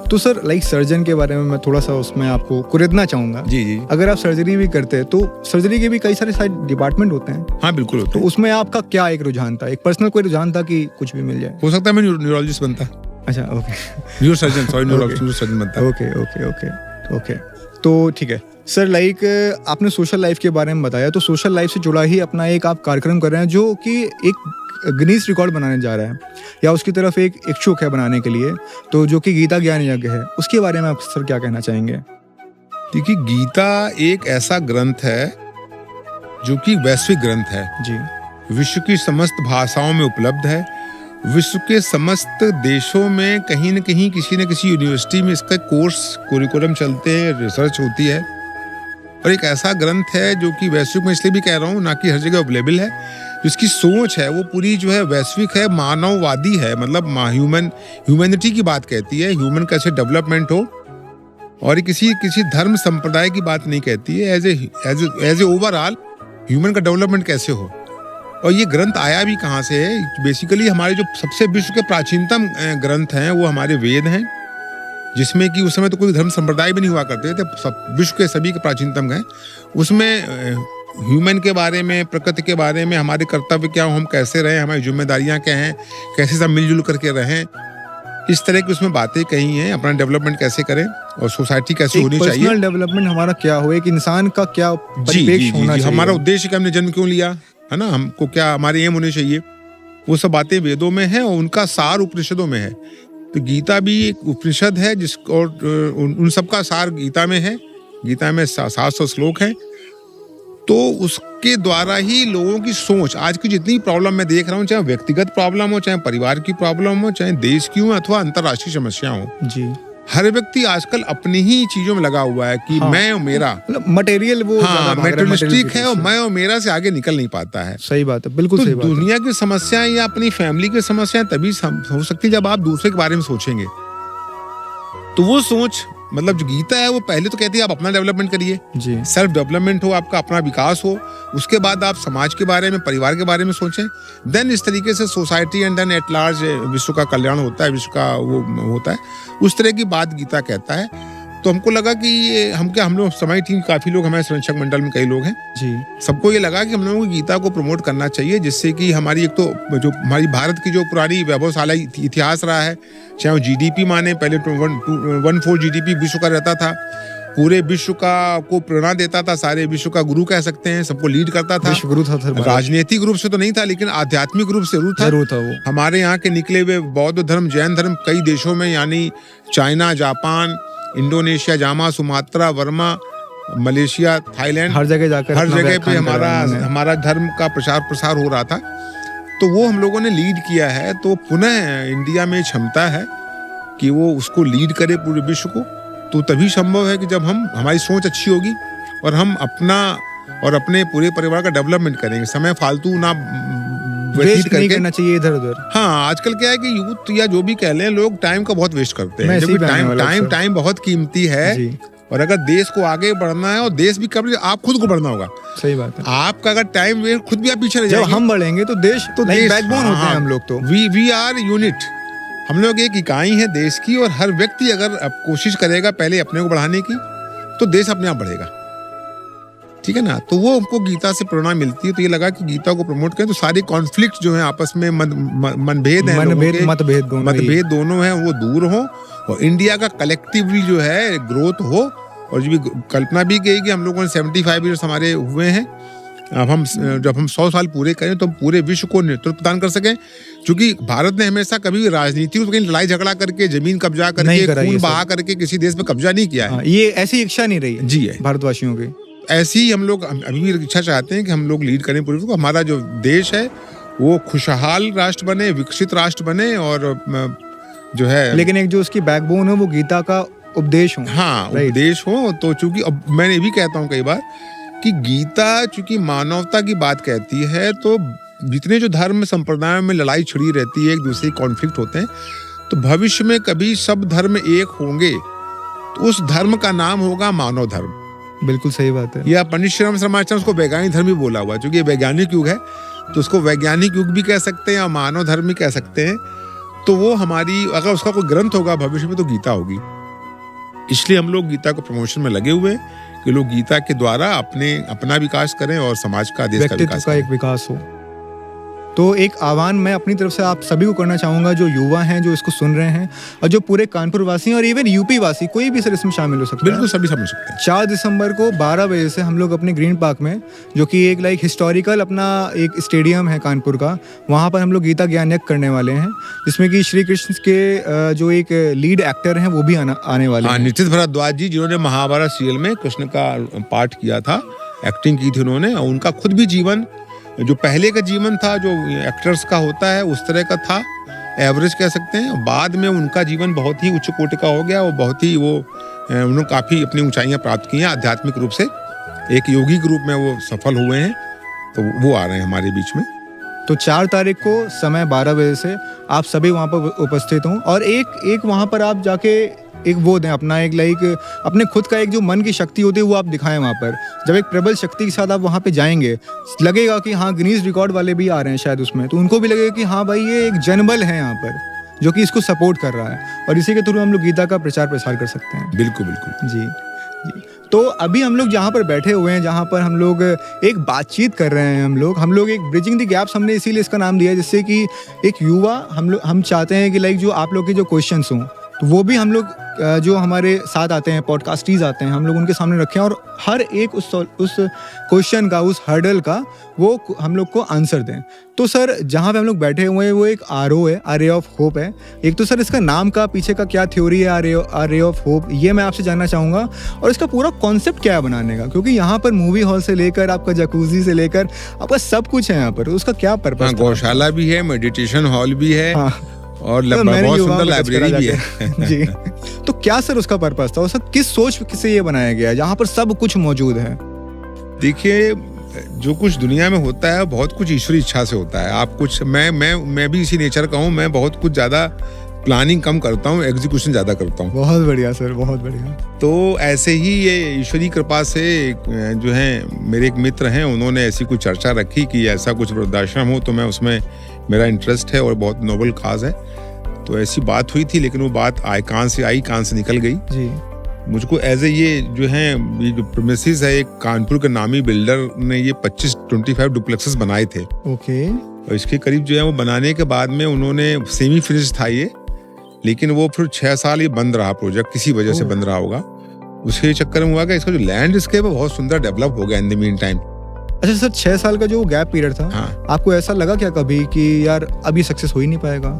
तो सर लाइक सर्जन के बारे में मैं थोड़ा सा उसमें आपको कुरेदना चाहूंगा। जी जी, अगर आप सर्जरी भी करते हैं तो सर्जरी के भी कई सारे साइड डिपार्टमेंट होते हैं, हाँ बिल्कुल होता तो है। उसमें आपका क्या एक रुझान था, एक पर्सनल कोई रुझान था कि कुछ भी मिल जाए? हो सकता है मैं न्यूरोलॉजिस्ट बनता, अच्छा, ओके न्यूरोसर्जन, सॉरी न्यूरोसर्जन बनता। ओके ओके ओके ओके, तो ठीक है सर। लाइक आपने सोशल लाइफ के बारे में बताया, तो सोशल लाइफ से जुड़ा ही अपना एक आप कार्यक्रम कर रहे हैं जो कि एक गिनीज रिकॉर्ड बनाने जा रहा है, या उसकी तरफ एक इच्छुक है बनाने के लिए, तो जो कि गीता ज्ञान यज्ञ है, उसके बारे में आप सर क्या कहना चाहेंगे? देखिए, गीता एक ऐसा ग्रंथ है जो कि वैश्विक ग्रंथ है, जी, विश्व की समस्त भाषाओं में उपलब्ध है, विश्व के समस्त देशों में कहीं न कहीं किसी न किसी यूनिवर्सिटी में इसका कोर्स कुरिकुलम चलते हैं, रिसर्च होती है, और एक ऐसा ग्रंथ है जो कि वैश्विक में इसलिए भी कह रहा हूँ, ना कि हर जगह अवेलेबल है। जिसकी सोच है वो पूरी जो है वैश्विक है, मानववादी है, मतलब ह्यूमैनिटी की बात कहती है, ह्यूमन कैसे डेवलपमेंट हो, और किसी धर्म संप्रदाय की बात नहीं कहती है, एज ए ओवरऑल ह्यूमन का डेवलपमेंट कैसे हो। और ये ग्रंथ आया भी कहाँ से है? बेसिकली हमारे जो सबसे विश्व के प्राचीनतम ग्रंथ हैं वो हमारे वेद हैं, जिसमें कि उस समय तो कोई धर्म संप्रदाय भी नहीं हुआ करते थे, विश्व के सभी के प्राचीनतम हैं। उसमें ह्यूमन के बारे में, प्रकृति के बारे में, हमारे कर्तव्य क्या हो, हम कैसे रहें, हमारी जिम्मेदारियां क्या हैं, कैसे सब मिलजुल करके रहें, इस तरह की उसमें बातें कही हैं। अपना डेवलपमेंट कैसे करें और सोसाइटी कैसे होनी चाहिए, पर्सनल डेवलपमेंट हमारा क्या हो, एक इंसान का क्या परिप्रेक्ष्य होना चाहिए, हमारा उद्देश्य क्या, हमने जन्म क्यों लिया है ना, हमको क्या हमारे एम होने चाहिए, वो सब बातें वेदों में है, और उनका सार उपनिषदों में है। तो गीता भी एक उपनिषद है, और उन सबका सार गीता में है। गीता में 700 श्लोक हैं। तो उसके द्वारा ही लोगों की सोच, आज की जितनी प्रॉब्लम मैं देख रहा हूँ, चाहे व्यक्तिगत प्रॉब्लम हो, चाहे परिवार की प्रॉब्लम हो, चाहे देश की हो, अथवा अंतर्राष्ट्रीय समस्या हो, जी, हर व्यक्ति आजकल अपनी ही चीजों में लगा हुआ है कि हाँ, मैं और मेरा, मतलब मटेरियल, वो हाँ मेटेरियलिस्टिक है, और मैं और मेरा से आगे निकल नहीं पाता है। सही बात है, बिल्कुल तो सही बात है। दुनिया की समस्याएं या अपनी फैमिली की समस्याएं तभी हो सकती है जब आप दूसरे के बारे में सोचेंगे। तो वो सोच, मतलब जो गीता है वो पहले तो कहती है आप अपना डेवलपमेंट करिए, जी, सेल्फ डेवलपमेंट हो, आपका अपना विकास हो, उसके बाद आप समाज के बारे में, परिवार के बारे में सोचें, देन इस तरीके से society and then at large विश्व का कल्याण होता है, विश्व का वो होता है। उस तरह की बात गीता कहता है। तो हमको लगा कि ये हम लोग समय टीम काफी लोग, हमारे संरक्षक मंडल में कई लोग हैं, जी, सबको ये लगा कि हम लोगों को गीता को प्रमोट करना चाहिए, जिससे कि हमारी एक तो जो हमारी भारत की जो पुरानी वैभवशाली इतिहास रहा है, चाहे वो GDP माने, पहले 1.4 GDP विश्व का रहता था, पूरे विश्व को प्रेरणा देता था, सारे विश्व का गुरु कह सकते हैं, सबको लीड करता था, विश्व गुरु था सर, राजनीतिक रूप से तो नहीं था, लेकिन आध्यात्मिक रूप से जरूर था वो। हमारे यहाँ के निकले हुए बौद्ध धर्म, जैन धर्म कई देशों में, यानी China, Japan, Indonesia, Java, Sumatra, Burma, Malaysia, Thailand, हर जगह जाकर हर अपना जगह पे व्याख्यान करा उन्होंने। हमारा धर्म का प्रचार प्रसार हो रहा था। तो वो हम लोगों ने लीड किया है। तो पुनः इंडिया में क्षमता है कि वो उसको लीड करे पूरे विश्व को। तो तभी संभव है कि जब हमारी सोच अच्छी होगी और हम अपना और अपने पूरे परिवार का डेवलपमेंट करेंगे। समय फालतू ना वेस्ट नहीं करना चाहिए इधर उधर। हाँ, आजकल क्या है कि यूथ या जो भी कह लें, लोग टाइम का बहुत वेस्ट करते मैं हैं, इसी जबकि पे आने वाला हूँ सर। टाइम बहुत कीमती है। जी, और अगर देश को आगे बढ़ना है, और देश भी कब, आप खुद को बढ़ना होगा। सही बात है। आपका अगर टाइम वे खुद भी आप पीछे रह जब जाएंगे। हम बढ़ेंगे तो देश तो देश, बैकबोन होते हैं हम लोग तो। वी आर यूनिट, हम लोग एक इकाई है देश की। और हर व्यक्ति अगर अब कोशिश करेगा पहले अपने को बढ़ाने की, तो देश अपने आप बढ़ेगा। ठीक है ना। तो वो हमको गीता से प्रेरणा मिलती है। तो ये लगा कि गीता को प्रमोट करें, तो सारे कॉन्फ्लिक्ट जो है आपस में मनभेद है, मतभेद दोनों हैं, वो दूर हो, और इंडिया का कलेक्टिवली जो है ग्रोथ हो। और जो भी कल्पना भी की कि हम लोगों ने 75 ईयर्स हमारे हुए हैं, अब जब हम 100 साल पूरे करें तो हम पूरे विश्व को नेतृत्व प्रदान कर सकें। क्योंकि भारत ने हमेशा कभी राजनीति में कहीं लड़ाई झगड़ा करके, जमीन कब्जा करके, खून बहा करके किसी देश पे कब्जा नहीं किया है। ये ऐसी इच्छा नहीं रही जी है भारतवासियों की। ऐसी ही हम लोग अभी भी इच्छा चाहते हैं कि हम लोग लीड करें पूरे को। हमारा जो देश है वो खुशहाल राष्ट्र बने, विकसित राष्ट्र बने, और जो है, लेकिन एक जो उसकी बैकबोन है वो गीता का उपदेश हो। हाँ, Right. उपदेश हो। तो चूंकि अब मैं ये भी कहता हूँ कई बार कि गीता चूंकि मानवता की बात कहती है, तो जितने जो धर्म संप्रदायों में लड़ाई छिड़ी रहती है, एक दूसरे कॉन्फ्लिक्ट होते हैं, तो भविष्य में कभी सब धर्म एक होंगे तो उस धर्म का नाम होगा मानव धर्म। बिल्कुल सही बात है। या पंडित श्रीराम शर्माचार्य उसको वैज्ञानिक धर्म भी बोला हुआ, क्योंकि ये वैज्ञानिक युग है तो उसको वैज्ञानिक युग भी कह सकते हैं और मानव धर्म भी कह सकते हैं। तो वो हमारी, अगर उसका कोई ग्रंथ होगा भविष्य में तो गीता होगी। इसलिए हम लोग गीता को प्रमोशन में लगे हुए हैं कि लोग गीता के द्वारा अपना विकास करें और समाज का, देश का व्यक्तित्व विकास का करें। एक विकास हो। तो एक आह्वान मैं अपनी तरफ से आप सभी को करना चाहूँगा, जो युवा हैं जो इसको सुन रहे हैं और जो पूरे कानपुर वासी हैं और इवन यूपी वासी, कोई भी सर इसमें शामिल हो सकता है। बिल्कुल, सभी समझ सकते हैं। 4 दिसंबर को 12 बजे से हम लोग अपने ग्रीन पार्क में, जो कि एक हिस्टोरिकल अपना एक स्टेडियम है कानपुर का, वहाँ पर हम लोग गीता ज्ञान यज्ञ करने वाले हैं, जिसमें कि श्री कृष्ण के जो एक लीड एक्टर हैं वो भी आने वाले हैं। नितिन भारद्वाज जी, जिन्होंने महाभारत सीरियल में कृष्ण का पाठ किया था, एक्टिंग की थी उन्होंने, और उनका खुद भी जीवन, जो पहले का जीवन था जो एक्टर्स का होता है उस तरह का था, एवरेज कह सकते हैं। बाद में उनका जीवन बहुत ही उच्च कोटि का हो गया, वो बहुत ही उन्होंने काफ़ी अपनी ऊंचाइयां प्राप्त की हैं आध्यात्मिक रूप से, एक योगी के रूप में वो सफल हुए हैं। तो वो आ रहे हैं हमारे बीच में। तो 4 तारीख को समय 12 बजे से आप सभी वहाँ पर उपस्थित हों और एक वहाँ पर आप जाके एक वो दें अपना, एक अपने खुद का एक जो मन की शक्ति होती है वो आप दिखाएं वहाँ पर। जब एक प्रबल शक्ति के साथ आप वहाँ पे जाएंगे, लगेगा कि हाँ गिनीज रिकॉर्ड वाले भी आ रहे हैं शायद उसमें, तो उनको भी लगेगा कि हाँ भाई ये एक जनबल है यहाँ पर जो कि इसको सपोर्ट कर रहा है, और इसी के थ्रू हम लोग गीता का प्रचार प्रसार कर सकते हैं। बिल्कुल बिल्कुल जी जी। तो अभी हम लोग जहाँ पर बैठे हुए हैं, जहाँ पर हम लोग एक बातचीत कर रहे हैं, हम लोग एक ब्रिजिंग द गैप्स हमने इसीलिए इसका नाम दिया है, जिससे कि एक युवा हम चाहते हैं कि जो आप लोग के जो क्वेश्चंस हों तो वो भी हम लोग जो हमारे साथ आते हैं, पॉडकास्टीज आते हैं, हम लोग उनके सामने रखें और हर एक उस क्वेश्चन का, उस हर्डल का वो हम लोग को आंसर दें। तो सर जहाँ पे हम लोग बैठे हुए हैं वो एक RO है, रे ऑफ होप है। एक तो सर इसका नाम का पीछे का क्या थ्योरी है, रे ऑफ होप, ये मैं आपसे जानना चाहूँगा, और इसका पूरा कॉन्सेप्ट क्या है बनाने का, क्योंकि यहाँ पर मूवी हॉल से लेकर आपका जकूजी से लेकर आपका सब कुछ है यहाँ पर, उसका क्या पर्पस? गौशाला भी है, मेडिटेशन हॉल भी है, और तो बहुत सुंदर लाइब्रेरी भी है। जी। तो क्या सर उसका पर्पस था, उसका किस सोच से ये बनाया गया है जहाँ पर सब कुछ मौजूद है? देखिए, जो कुछ दुनिया में होता है बहुत कुछ ईश्वरी इच्छा से होता है। आप कुछ, मैं भी इसी नेचर का हूँ, मैं बहुत कुछ ज्यादा प्लानिंग कम करता हूँ, एग्जीक्यूशन ज्यादा करता हूँ। बहुत बढ़िया सर, बहुत बढ़िया। तो ऐसे ही ये ईश्वरी कृपा से जो है मेरे एक मित्र हैं, उन्होंने ऐसी कुछ चर्चा रखी कि ऐसा कुछ वृद्धाश्रम हो, तो मैं उसमें, मेरा इंटरेस्ट है और बहुत नोबल काज है, तो ऐसी बात हुई थी। लेकिन वो बात कान से निकल गई जी। मुझको एज ए ये जो प्रीमिसेस है, एक कानपुर के नामी बिल्डर ने ये 25 डुप्लेक्सेस बनाए थे। ओके। और इसके करीब जो है वो बनाने के बाद में उन्होंने, सेमी फिनिश था ये, लेकिन वो फिर 6 साल ये बंद रहा प्रोजेक्ट, किसी वजह से बंद रहा होगा। उसके चक्कर में हुआ कि इसका जो लैंडस्केप है बहुत सुंदर डेवलप हो गया इन द मीन टाइम। अच्छा सर, 6 साल का जो गैप पीरियड था, हाँ। आपको ऐसा लगा क्या कभी कि यार अब ये सक्सेस हो ही नहीं पाएगा?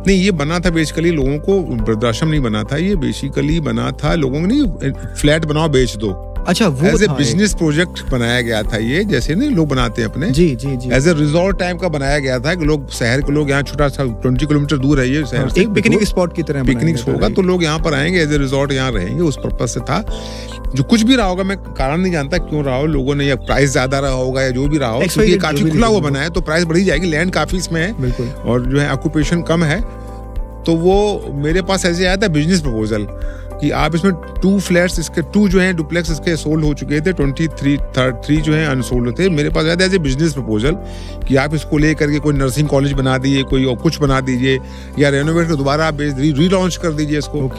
नहीं, ये बना था बेसिकली लोगों को, वृद्धाश्रम नहीं बना था, ये बेसिकली बना था लोगों को, नहीं फ्लैट बनाओ बेच दो। अच्छा, वो एज ए बिजनेस प्रोजेक्ट बनाया गया था ये, जैसे ना लोग बनाते हैं अपने। जी जी जी। एज ए रिजॉर्ट टाइप का बनाया गया था कि लोग, शहर के लोग, यहाँ छोटा सा 20 किलोमीटर दूर है ये शहर से, एक पिकनिक स्पॉट की तरह पिकनिक होगा, तो लोग यहाँ पर आएंगे, एज ए रिजॉर्ट यहाँ रहेंगे, उस पर्पज से था। जो कुछ भी रहा होगा, मैं कारण नहीं जानता क्यों रहा हो, लोगों ने, या प्राइस ज्यादा रहा होगा या जो भी रहा हो, क्योंकि ये काफी खुला हुआ बना है तो प्राइस बढ़ी जाएगी, लैंड काफी इसमें है और जो है ऑक्यूपेशन कम है। तो वो मेरे पास ऐसे आया था बिजनेस प्रपोजल कि आप इसमें 2 फ्लैट्स, इसके 2 जो हैं डुप्लेक्स इसके सोल्ड हो चुके थे, 23 जो हैं अनसोल्ड थे। मेरे पास आया था एज ए बिजनेस प्रपोजल कि आप इसको लेकर के कोई नर्सिंग कॉलेज बना दीजिए, कोई और कुछ बना दीजिए, या रेनोवेट कर दोबारा आप रीलॉन्च कर दीजिए इसको।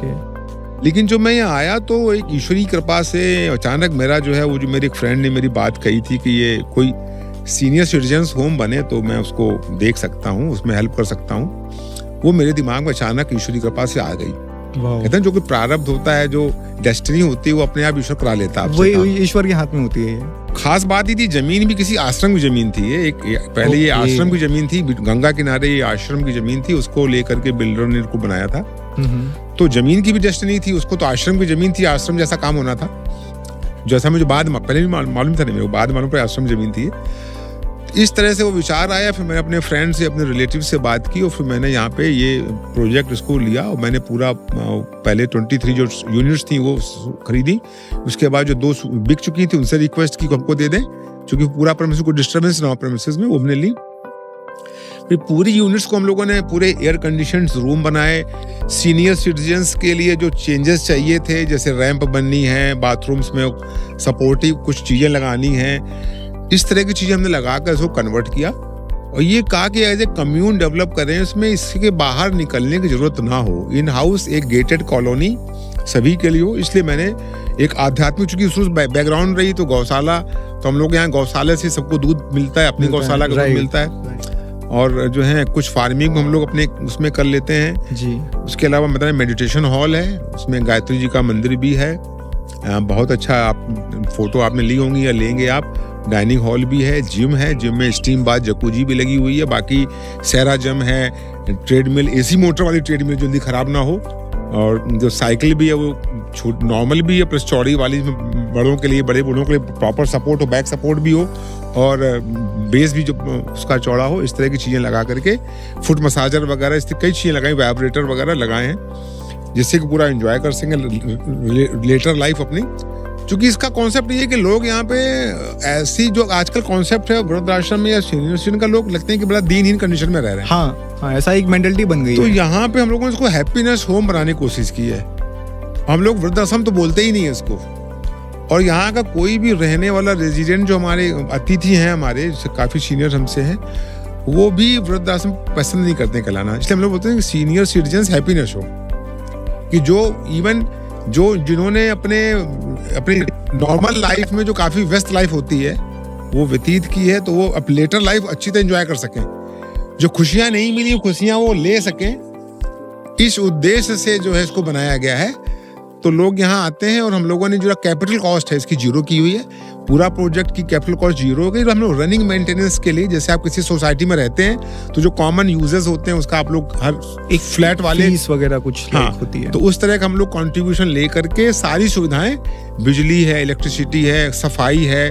लेकिन जब मैं यहाँ आया तो एक ईश्वरी कृपा से अचानक मेरा जो है, वो जो मेरे एक फ्रेंड ने मेरी बात कही थी कि ये कोई सीनियर सिटीजन्स होम बने तो मैं उसको देख सकता हूँ, उसमें हेल्प कर सकता हूँ। वो मेरे दिमाग में अचानक ईश्वरी कृपा से आ गई। कहते हैं जो कोई प्रारब्ध होता है, जो डेस्टिनी होती है, वो अपने आप ईश्वर करा लेता है। वही ईश्वर के हाथ में होती है। खास बात ही थी, जमीन भी किसी आश्रम की जमीन थी। ये पहले ये आश्रम की जमीन थी, गंगा किनारे ये आश्रम की जमीन थी, उसको लेकर के बिल्डर ने इसको बनाया था। तो जमीन की भी डेस्टिनी थी, उसको तो आश्रम की जमीन थी, आश्रम जैसा काम होना था, जैसा मुझे बाद में, पहले भी मालूम था नहीं मेरे को, बाद मालूम पड़ा आश्रम जमीन थी। इस तरह से वो विचार आया। फिर मैंने अपने फ्रेंड से, अपने रिलेटिव से बात की और फिर मैंने यहाँ पे ये प्रोजेक्ट इसको लिया और मैंने पूरा पहले 23 जो यूनिट्स थी वो खरीदी। उसके बाद जो 2 बिक चुकी थी उनसे रिक्वेस्ट की हमको दे दें, क्योंकि पूरा प्रेमिसेस को डिस्टर्बेंस ना हो प्रेमिसेस में, वो हमने ली। फिर पूरी यूनिट्स को हम लोगों ने पूरे एयर कंडीशनड रूम बनाए। सीनियर सिटीजन्स के लिए जो चेंजेस चाहिए थे, जैसे रैंप बननी है, बाथरूम्स में सपोर्टिव कुछ चीज़ें लगानी हैं, इस तरह की चीज़ें हमने लगा कर इसको कन्वर्ट किया और ये कहा कि एज ए कम्यून डेवलप करें, इसमें इसके बाहर निकलने की जरूरत ना हो। इन हाउस एक गेटेड कॉलोनी सभी के लिए हो, इसलिए मैंने एक आध्यात्मिक, चूंकि उस बैकग्राउंड रही तो गौशाला, तो हम लोग यहाँ गौशाला से सबको दूध मिलता है, अपनी गौशाला का दूध मिलता है और जो है कुछ फार्मिंग हम लोग अपने उसमें कर लेते हैं जी। उसके अलावा मतलब मेडिटेशन हॉल है, उसमें गायत्री जी का मंदिर भी है, बहुत अच्छा, आप फोटो आपने ली होंगी या लेंगे आप। डाइनिंग हॉल भी है, जिम है, जिम में स्टीम बाथ जकूजी भी लगी हुई है, बाकी सैरा जिम है, ट्रेडमिल, एसी मोटर वाली ट्रेडमिल जल्दी खराब ना हो, और जो साइकिल भी है वो नॉर्मल भी है प्लस चौड़ी वाली, बड़ों के लिए, बड़े बूढ़ों के लिए प्रॉपर सपोर्ट हो, बैक सपोर्ट भी हो और बेस भी जो उसका चौड़ा हो, इस तरह की चीज़ें लगा करके, फुट मसाजर वगैरह, इस कई चीज़ें लगाई, वाइब्रेटर वगैरह लगाए हैं, जिससे कि पूरा एंजॉय कर सकें लेटर लाइफ अपनी। क्योंकि इसका कॉन्सेप्ट ये है कि लोग यहाँ पे ऐसी जो आजकल कॉन्सेप्ट है वृद्धाश्रम में या सीनियर सिटीजन का, लोग लगते हैं कि बड़ा दीनहीन कंडीशन में रह रहे हैं। हाँ, ऐसा एक मेंटलिटी बन गई तो है। यहाँ पे हम लोगों ने इसको हैप्पीनेस होम बनाने की कोशिश की है। हम लोग वृद्धाश्रम तो बोलते ही नहीं है इसको, और यहाँ का कोई भी रहने वाला रेजिडेंट, जो हमारे अतिथि हैं, हमारे काफी सीनियर हमसे हैं, वो भी वृद्धाश्रम पसंद नहीं करते कहलाना, इसलिए हम लोग बोलते हैं कि सीनियर सिटीजन हैप्पीनेस हो, कि जो इवन जो जिन्होंने अपनी नॉर्मल लाइफ में जो काफी व्यस्त लाइफ होती है वो व्यतीत की है, तो वो अब लेटर लाइफ अच्छी तरह एंजॉय कर सकें, जो खुशियां नहीं मिली खुशियां वो ले सकें, इस उद्देश्य से जो है इसको बनाया गया है। तो लोग यहाँ आते हैं और हम लोगों ने जो कैपिटल कॉस्ट है इसकी 0 की हुई है, पूरा प्रोजेक्ट की कैपिटल कॉस्ट 0 हो गई। तो हम लोग रनिंग मेंटेनेंस के लिए, जैसे आप किसी सोसाइटी में रहते हैं तो जो कॉमन यूजर्स होते हैं उसका आप लोग हर एक फ्लैट वाले फीस वगैरह कुछ होती है, तो उस तरह का हम लोग कंट्रीब्यूशन ले करके सारी सुविधाएं, बिजली है, इलेक्ट्रिसिटी है, सफाई है,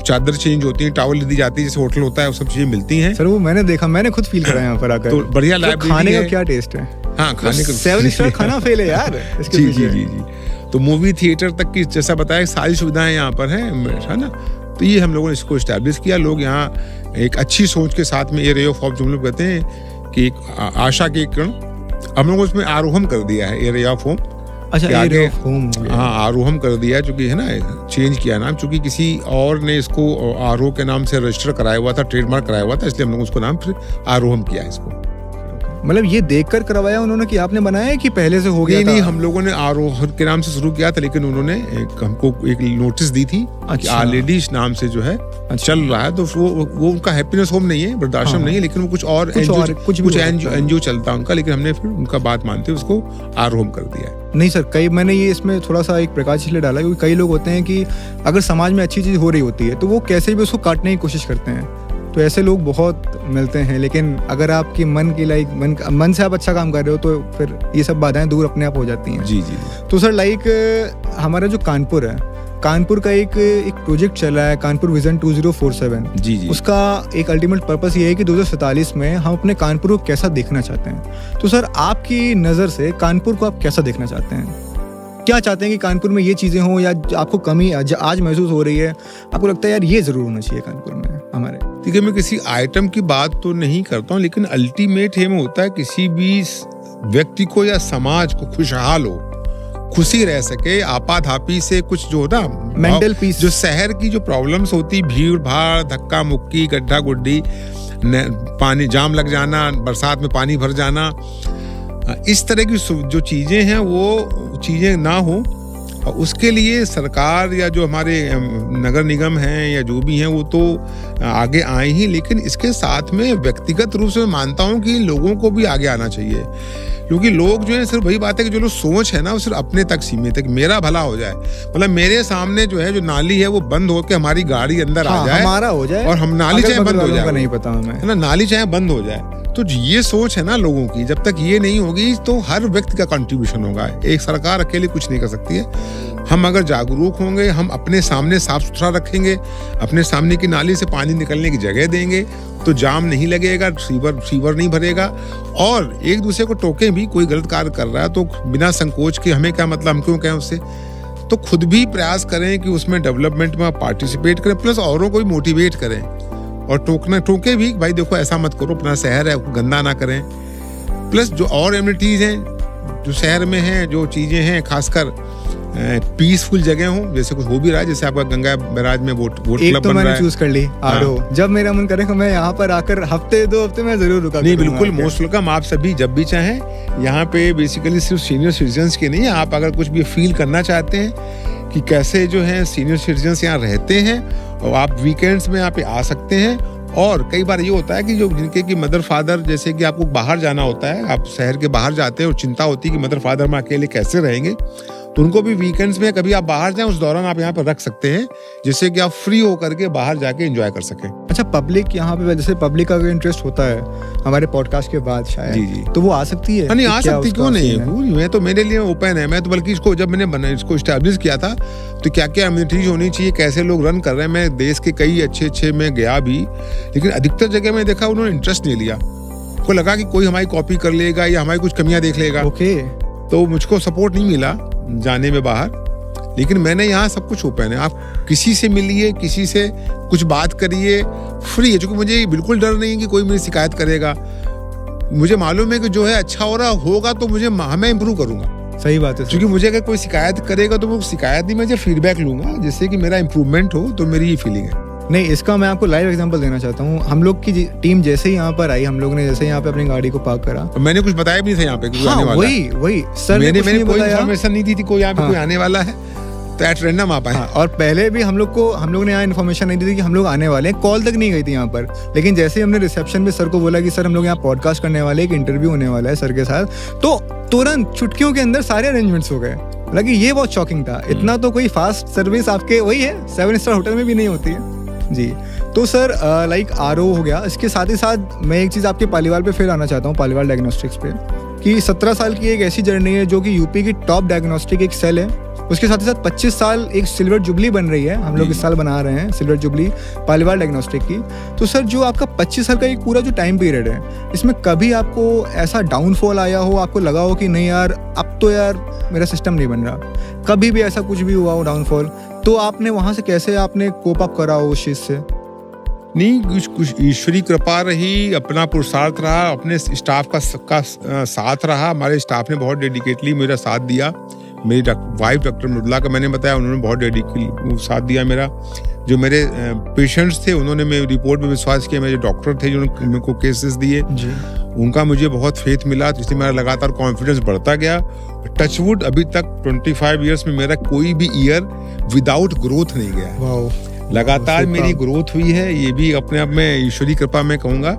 चादर चेंज होती है, टॉवल दी जाती है, जैसे होटल होता है, वो सब चीजें मिलती हैं। सर वो मैंने देखा, मैंने खुद फील करा यहाँ पर आकर। तो बढ़िया लाइब्रेरी है। खाने का क्या टेस्ट है? हाँ, खाने का 7 स्टार खाना फेल है यार इसके जी जी जी जी। तो मूवी थिएटर तक की, जैसा बताया, सारी सुविधाएं यहाँ पर है ना। तो ये हम लोगों ने इसको एस्टैब्लिश किया। लोग यहाँ एक अच्छी सोच के साथ में, ये रे ऑफ होप जो हम लोग कहते हैं कि एक आशा के किरण, हम लोगों ने उसमें आरोहम कर दिया है, ये रे ऑफ होम। अच्छा, ये रे ऑफ होम, हाँ, आरोहम कर दिया, चूंकि है ना, चेंज किया नाम, चूंकि किसी और ने इसको आरोह के नाम से रजिस्टर कराया हुआ था, ट्रेडमार्क कराया हुआ था, इसलिए हम लोग उसको नाम फिर आरोहम किया इसको। मतलब ये देखकर करवाया उन्होंने कि आपने बनाया है कि पहले से हो गया? नहीं, हम लोगों ने आरोह के नाम से शुरू किया था, लेकिन उन्होंने हमको एक नोटिस दी थी कि ऑलरेडी इस नाम से जो है चल रहा है, तो वो उनका हैप्पीनेस होम नहीं है, वृद्धाश्रम नहीं है, लेकिन वो कुछ एनजीओ चलता है उनका, लेकिन हमने फिर उनका बात मानते हुए उसको आरोह कर दिया है। नहीं सर, कई मैंने ये इसमें थोड़ा सा एक प्रकाश इसलिए डाला क्योंकि कई लोग होते हैं कि अगर समाज में अच्छी चीज़ हो रही होती है तो वो कैसे भी उसको काटने की कोशिश करते हैं, तो ऐसे लोग बहुत मिलते हैं। लेकिन अगर आपकी मन की मन से आप अच्छा काम कर रहे हो तो फिर ये सब बाधाएं दूर अपने आप हो जाती हैं। जी जी। तो सर हमारा जो कानपुर है, कानपुर का एक प्रोजेक्ट चल रहा है, कानपुर विजन 2047। जी जी। उसका एक अल्टीमेट पर्पस ये है कि 2047 में हम अपने कानपुर को कैसा देखना चाहते हैं। तो सर आपकी नज़र से कानपुर को आप कैसा देखना चाहते हैं? क्या चाहते हैं कि कानपुर में ये चीज़ें हों, या आपको कमी आज महसूस हो रही है, आपको लगता है यार ये ज़रूर होना चाहिए कानपुर में हमारे? ठीक है, मैं किसी आइटम की बात तो नहीं करता हूँ, लेकिन अल्टीमेट एम होता है किसी भी व्यक्ति को या समाज को खुशहाल हो, खुशी रह सके, आपाधापी से कुछ जो ना मेंटल पीस, जो शहर की जो प्रॉब्लम्स होती, भीड़ भाड़, धक्का मुक्की, गड्ढा गुड्डी, पानी जाम लग जाना, बरसात में पानी भर जाना, इस तरह की जो चीजें हैं वो चीजें ना हो, और उसके लिए सरकार या जो हमारे नगर निगम हैं या जो भी हैं वो तो आगे आए ही, लेकिन इसके साथ में व्यक्तिगत रूप से मैं मानता हूँ कि लोगों को भी आगे आना चाहिए, क्योंकि लोग जो है सिर्फ वही बात है कि जो लोग सोच है ना वो सिर्फ अपने तक सीमित है कि मेरा भला हो जाए, मतलब मेरे सामने जो है जो नाली है वो बंद हो के हमारी गाड़ी अंदर आ जाए, हमारा हो जाए, और हम नाली चाहे बंद हो जाए, नहीं पता हमें, है ना, नाली चाहे बंद हो जाए, तो ये सोच है ना लोगों की, जब तक ये नहीं होगी तो हर व्यक्ति का कंट्रीब्यूशन होगा। एक सरकार अकेले कुछ नहीं कर सकती है। हम अगर जागरूक होंगे, हम अपने सामने साफ सुथरा रखेंगे, अपने सामने की नाली से पानी निकलने की जगह देंगे, तो जाम नहीं लगेगा, सीवर नहीं भरेगा। और एक दूसरे को टोके भी, कोई गलत कार्य कर रहा है तो बिना संकोच के हमें क्या मतलब, हम क्यों कहें उससे, तो खुद भी प्रयास करें कि उसमें डेवलपमेंट में पार्टिसिपेट करें, प्लस औरों को भी मोटिवेट करें। और टोके भी, भाई देखो ऐसा मत करो, अपना शहर है गंदा ना करें। प्लस जो और एमिनिटीज हैं जो शहर में हैं, जो चीजें हैं, खासकर पीसफुल जगह हो, जैसे कुछ हो भी रहा है, जैसे आपका गंगा बैराज में वोट क्लब तो बन मैंने रहा है। चूज कर ली आरओ। जब मेरा मन करे तो मैं यहाँ पर आकर हफ्ते 2 हफ्ते में जरूर रुका नहीं, करूंगा। बिल्कुल मोस्ट वेलकम। आप सभी जब भी चाहें, यहाँ पे बेसिकली सिर्फ सीनियर सिटीजन्स के नहीं, आप अगर कुछ भी फील करना चाहते हैं कि कैसे जो है सीनियर सिटीजन्स यहाँ रहते हैं, और आप वीकेंड्स में यहाँ पे आ सकते हैं। और कई बार ये होता है कि जो जिनके की मदर फादर, जैसे कि आपको बाहर जाना होता है, आप शहर के बाहर जाते हैं और चिंता होती है कि मदर फादर में अकेले कैसे रहेंगे, तो उनको भी वीकेंड्स में कभी आप बाहर जाएं, उस दौरान आप यहाँ पर रख सकते हैं, जिससे कि आप फ्री होकर के बाहर जाके एंजॉय कर सकें। अच्छा, पब्लिक यहाँ पे, जैसे पब्लिक का अगर इंटरेस्ट होता है हमारे पॉडकास्ट के बाद शायद, जी, जी। तो वो आ सकती है? नहीं, आ क्या सकती, उसका क्यों नहीं सीन है? मैं तो, मेरे लिए ओपन है। मैं तो बल्कि इसको, जब मैंने इसको एस्टैब्लिश किया था, तो क्या क्या एमिनिटीज होनी चाहिए, कैसे लोग रन कर रहे हैं, मैं देश के कई अच्छे में गया भी, लेकिन अधिकतर जगह में देखा उन्होंने इंटरेस्ट नहीं लिया। को लगा कि कोई हमारी कॉपी कर लेगा या हमारी कुछ कमियां देख लेगा। ओके। तो मुझको सपोर्ट नहीं मिला जाने में बाहर। लेकिन मैंने यहाँ सब कुछ ओपन है, आप किसी से मिलिए, किसी से कुछ बात करिए, फ्री है। क्योंकि मुझे बिल्कुल डर नहीं है कि कोई मेरी शिकायत करेगा। मुझे मालूम है कि जो है अच्छा हो रहा होगा, तो मैं इम्प्रूव करूंगा। सही बात है। क्योंकि मुझे अगर कोई शिकायत करेगा तो वो शिकायत नहीं, मैं फीडबैक लूंगा, जिससे कि मेरा इम्प्रूवमेंट हो। तो मेरी ये फीलिंग है। नहीं, इसका मैं आपको लाइव एग्जांपल देना चाहता हूँ। हम लोग की टीम जैसे ही यहाँ पर आई, हम लोग ने जैसे यहाँ पे अपनी गाड़ी को पार्क करा, मैंने कुछ बताया भी नहीं था यहाँ पे कोई हाँ, आने वाला है। वही सर मैंने कुछ नहीं कोई बताया। इन्फॉर्मेशन नहीं दी थी कोई यहाँ पे कोई आने वाला है, तो एट रैंडम आप आए। हाँ, और पहले भी हम लोग ने यहाँ इन्फॉर्मेशन नहीं दी थी कि हम लोग आने वाले हैं, कॉल तक नहीं गई थी यहाँ पर। लेकिन जैसे ही हमने रिसेप्शन में सर को बोला कि सर हम लोग यहाँ पॉडकास्ट करने वाले, एक इंटरव्यू होने वाला है सर के साथ, तो तुरंत चुटकियों के अंदर सारे अरेंजमेंट्स हो गए। हालांकि ये बहुत शॉकिंग था। इतना तो कोई फास्ट सर्विस आपके वही है 7 स्टार होटल में भी नहीं होती है जी। तो सर लाइक आरओ हो गया, इसके साथ ही साथ मैं एक चीज़ आपके पालीवाल पे फिर आना चाहता हूँ, पालीवाल डायग्नोस्टिक्स पे, कि 17 साल की एक ऐसी जर्नी है जो कि यूपी की टॉप डायग्नोस्टिक एक सेल है। उसके साथ ही साथ 25 साल एक सिल्वर जुबली बन रही है, हम लोग इस साल बना रहे हैं सिल्वर जुबली पालीवाल डायग्नोस्टिक की। तो सर जो आपका 25 साल का एक पूरा जो टाइम पीरियड है, इसमें कभी आपको ऐसा डाउनफॉल आया हो, आपको लगा हो कि नहीं यार अब तो यार मेरा सिस्टम नहीं बन रहा, कभी भी ऐसा कुछ भी हुआ हो डाउनफॉल, तो आपने वहाँ से कैसे आपने कोप अप करा हो उस चीज़ से? नहीं, कुछ ईश्वरी कृपा रही, अपना पुरुषार्थ रहा, अपने स्टाफ का साथ रहा। हमारे स्टाफ ने बहुत डेडिकेटली मेरा साथ दिया। मेरी वाइफ डॉक्टर मृदुला का मैंने बताया, उन्होंने बहुत डेडिकेटली साथ दिया मेरा। जो मेरे पेशेंट्स थे, उन्होंने मेरी रिपोर्ट में विश्वास किया। मेरे डॉक्टर थे जिन्होंने मेरे को केसेस दिए, उनका मुझे बहुत फेथ मिला, जिससे मेरा लगातार कॉन्फिडेंस बढ़ता गया। टचवुड अभी तक 25 ईयर्स में मेरा कोई भी ईयर विदाउट ग्रोथ नहीं गया। लगातार मेरी ग्रोथ हुई है, ये भी अपने आप में ईश्वरी कृपा में कहूँगा।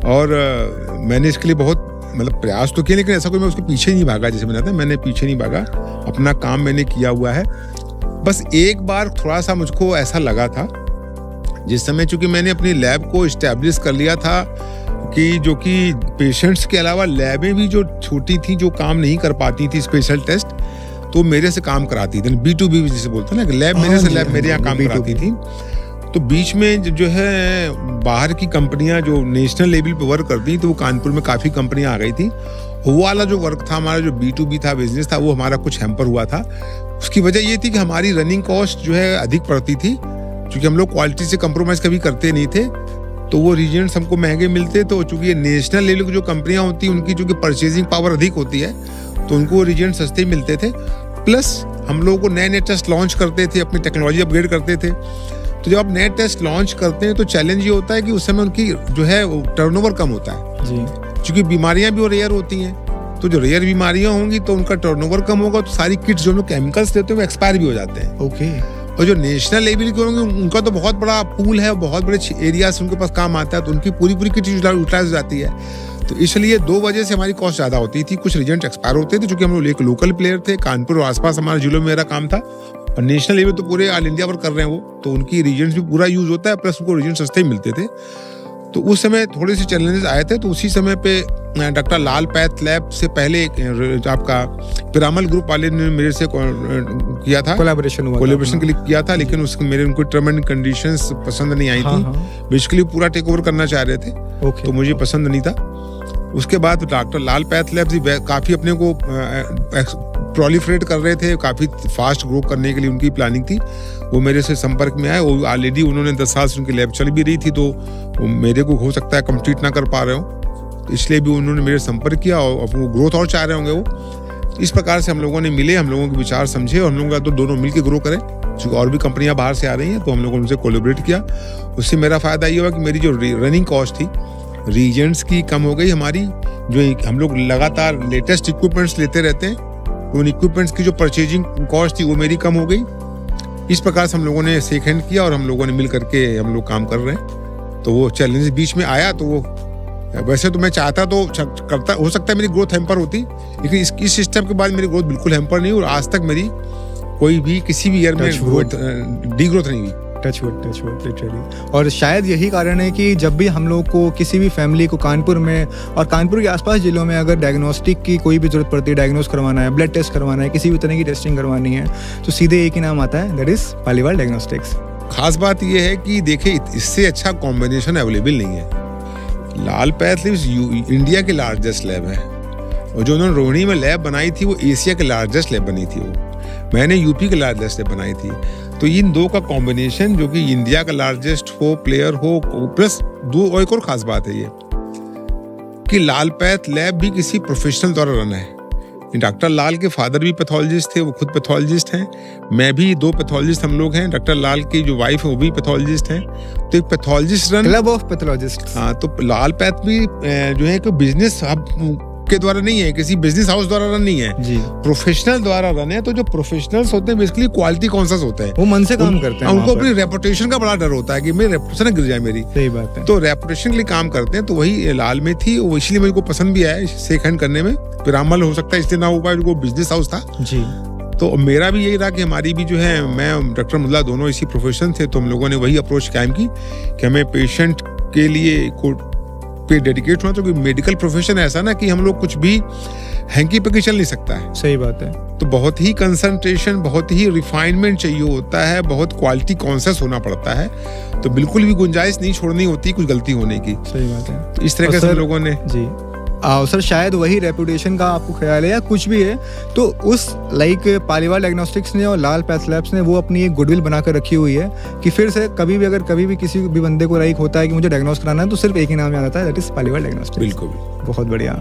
और मैंने इसके लिए बहुत प्रयास तो किया, लेकिन ऐसा कोई मैं उसके पीछे नहीं भागा। जैसे मैंने पीछे नहीं भागा, अपना काम मैंने किया हुआ है। बस एक बार थोड़ा सा मुझको ऐसा लगा था, जिस समय चूंकि मैंने अपनी लैब को इस्टेब्लिश कर लिया था, कि जो कि पेशेंट्स के अलावा लैबें भी जो छोटी थी, जो काम नहीं कर पाती थी स्पेशल टेस्ट, तो मेरे से काम कराती थी। B2B जिसे बोलते हैं ना, लैब मेरे से लैब मेरे यहाँ काम कराती थी। तो बीच में जो है बाहर की कंपनियां जो नेशनल लेवल पे वर्क करती, तो वो कानपुर में काफ़ी कंपनियां आ गई थी। वो वाला जो वर्क था हमारा, जो B2B था, बिजनेस था, वो हमारा कुछ हैम्पर हुआ था। उसकी वजह ये थी कि हमारी रनिंग कॉस्ट जो है अधिक पड़ती थी, क्योंकि हम लोग क्वालिटी से कंप्रोमाइज़ कभी करते नहीं थे। तो वो रीजेंट्स हमको महंगे मिलते। तो चूंकि ये नेशनल लेवल की जो कंपनियां होती हैं, उनकी चूंकि परचेजिंग पावर अधिक होती है, तो उनको वो रीजेंट सस्ते मिलते थे। प्लस हम लोगों को नए टेस्ट लॉन्च करते थे, अपनी टेक्नोलॉजी अपग्रेड करते थे। तो जब आप नए टेस्ट लॉन्च करते हैं, तो चैलेंज ये होता है कि उस समय उनकी जो है टर्नओवर कम होता है जी, क्योंकि बीमारियां भी वो रेयर होती हैं। तो जो रेयर बीमारियां होंगी तो उनका टर्नओवर कम होगा, तो सारी किट्स जो हम लोग केमिकल्स देते हैं वो एक्सपायर भी हो जाते हैं। ओके। और जो नेशनल लेवल के होंगे, उनका तो बहुत बड़ा पूल है, बहुत बड़े एरिया से उनके पास काम आता है, तो उनकी पूरी किट यूटिलाइज हो जाती है। तो इसलिए 2 वजह से हमारी कॉस्ट ज़्यादा होती थी। कुछ रिजल्ट एक्सपायर होते थे, क्योंकि हम लोग एक लोकल प्लेयर थे, कानपुर और आसपास हमारे जिलों में मेरा काम था। और नेशनल लेवल तो पूरे ऑल इंडिया पर कर रहे हैं वो, तो उनकी रीजन्स भी पूरा यूज होता है, प्लस उनको रीजन सस्ते ही मिलते थे। तो उस समय थोड़े से चैलेंजेस आए थे, तो उसी समय पे डॉक्टर लाल पैथ लैब से पहले आपका पिरामल ग्रुप वाले ने मेरे से किया था, कोलैबोरेशन के लिए किया था, लेकिन उसके मेरे उनको टर्म एंड कंडीशंस पसंद नहीं आई थी। बेसिकली पूरा टेक ओवर करना चाह रहे थे, तो मुझे पसंद नहीं था। उसके बाद डॉक्टर लाल पैथ लैब काफी अपने को प्रोलिफरेट कर रहे थे, काफी फास्ट ग्रो करने के लिए उनकी प्लानिंग थी। वो मेरे से संपर्क में आए, वो ऑलरेडी उन्होंने 10 साल से उनकी लैब चल भी रही थी, तो मेरे को हो सकता है कंप्लीट ना कर पा रहे हो, इसलिए भी उन्होंने मेरे संपर्क किया और वो ग्रोथ और चाह रहे होंगे। वो इस प्रकार से हम लोगों ने मिले, हम लोगों के विचार समझे और हम लोगों का तो दोनों मिलकर ग्रो करें, क्योंकि और भी कंपनियां बाहर से आ रही हैं, तो हम लोगों ने उनसे कोलैबोरेट किया। उससे मेरा फायदा ये हुआ कि मेरी जो रनिंग कॉस्ट थी रीजेंट्स की कम हो गई हमारी। जो हम लोग लगातार लेटेस्ट इक्विपमेंट्स लेते रहते हैं, उन इक्विपमेंट्स की जो परचेजिंग कॉस्ट थी वो मेरी कम हो गई। इस प्रकार से हम लोगों ने शेक हैंड किया और हम लोगों ने मिल करके हम लोग काम कर रहे हैं। तो वो चैलेंज बीच में आया, तो वो वैसे तो मैं चाहता तो करता, हो सकता है मेरी ग्रोथ हैम्पर होती, लेकिन इस सिस्टम के बाद मेरी ग्रोथ बिल्कुल हैम्पर नहीं, और आज तक मेरी कोई भी किसी भी ईयर में ग्रोथ डी ग्रोथ नहीं हुई। Touch wood literally. और शायद यही कारण है कि जब भी हम लोग को किसी भी फैमिली को कानपुर में और कानपुर के आसपास जिलों में अगर डायग्नोस्टिक की कोई भी जरूरत पड़ती है, डायग्नोस करवाना है, ब्लड टेस्ट करवाना है, किसी भी तरह की टेस्टिंग करवानी है, तो सीधे एक ही नाम आता है, दैट इज पालीवाल डायग्नोस्टिक्स। खास बात यह है कि देखिए इससे अच्छा कॉम्बिनेशन अवेलेबल नहीं है। लाल पैथ लैब्स इंडिया की लार्जेस्ट लैब है, और जो उन्होंने रोहिणी में लैब बनाई थी वो एशिया की लार्जेस्ट लैब बनी थी। वो मैंने यूपी की लार्जेस्ट लैब बनाई थी। तो इन दो का कॉम्बिनेशन, जो कि इंडिया का लार्जेस्ट हो प्लेयर हो, प्लस दो और एक और खास बात है ये कि लाल पैथ लैब भी किसी प्रोफेशनल द्वारा रन है। डॉक्टर लाल के फादर भी पैथोलॉजिस्ट थे, वो खुद पैथोलॉजिस्ट हैं, मैं भी, 2 पैथोलॉजिस्ट हम लोग हैं। डॉक्टर लाल की जो वाइफ है वो भी पैथोलॉजिस्ट हैं, तो एक pathologist run club of pathologist. हाँ, तो लाल पैथ भी जो है कि बिजनेस हब के द्वारा नहीं है, किसी बिजनेस हाउस द्वारा रन नहीं है जी, प्रोफेशनल द्वारा रन है। तो जो प्रोफेशनल्स होते हैं बेसिकली क्वालिटी कॉन्शियस होते हैं, वो मन से काम करते हैं, उनको अपनी रेपुटेशन का बड़ा डर होता है कि मेरी रेपुटेशन गिर जाए मेरी। सही बात है। तो रेपुटेशन के लिए काम करते हैं, तो वही लाल में थी, वो इसलिए मुझे को पसंद भी आया शेक हैंड करने में। पिरामल हो सकता है इसलिए ना हो पाया, जो बिजनेस हाउस था जी। तो मेरा भी यही रहा कि हमारी भी जो है, मैं डॉक्टर मुल्ला दोनों इसी प्रोफेशन थे, तो हम लोगों ने वही अप्रोच कायम की कि हमें पेशेंट के लिए पे डेडिकेट होना। तो मेडिकल प्रोफेशन ऐसा ना कि हम लोग कुछ भी हैंकी पे चल नहीं सकता है। सही बात है। तो बहुत ही कंसंट्रेशन, बहुत ही रिफाइनमेंट चाहिए होता है, बहुत क्वालिटी कॉन्शियस होना पड़ता है, तो बिल्कुल भी गुंजाइश नहीं छोड़नी होती कुछ गलती होने की। सही बात है। तो इस तरह से लोगों ने जी सर, शायद वही रेपुटेशन का आपको ख्याल है या कुछ भी है, तो उस पालीवाल डायग्नोस्टिक्स ने और लाल पैथ लैब्स ने वो अपनी एक गुडविल बनाकर रखी हुई है कि फिर से कभी भी किसी भी बंदे को होता है कि मुझे डायग्नोस कराना है, तो सिर्फ एक ही नाम याद आता है, दैट इज पालीवाल डायग्नोस्टिक्स। बिल्कुल, बहुत बढ़िया।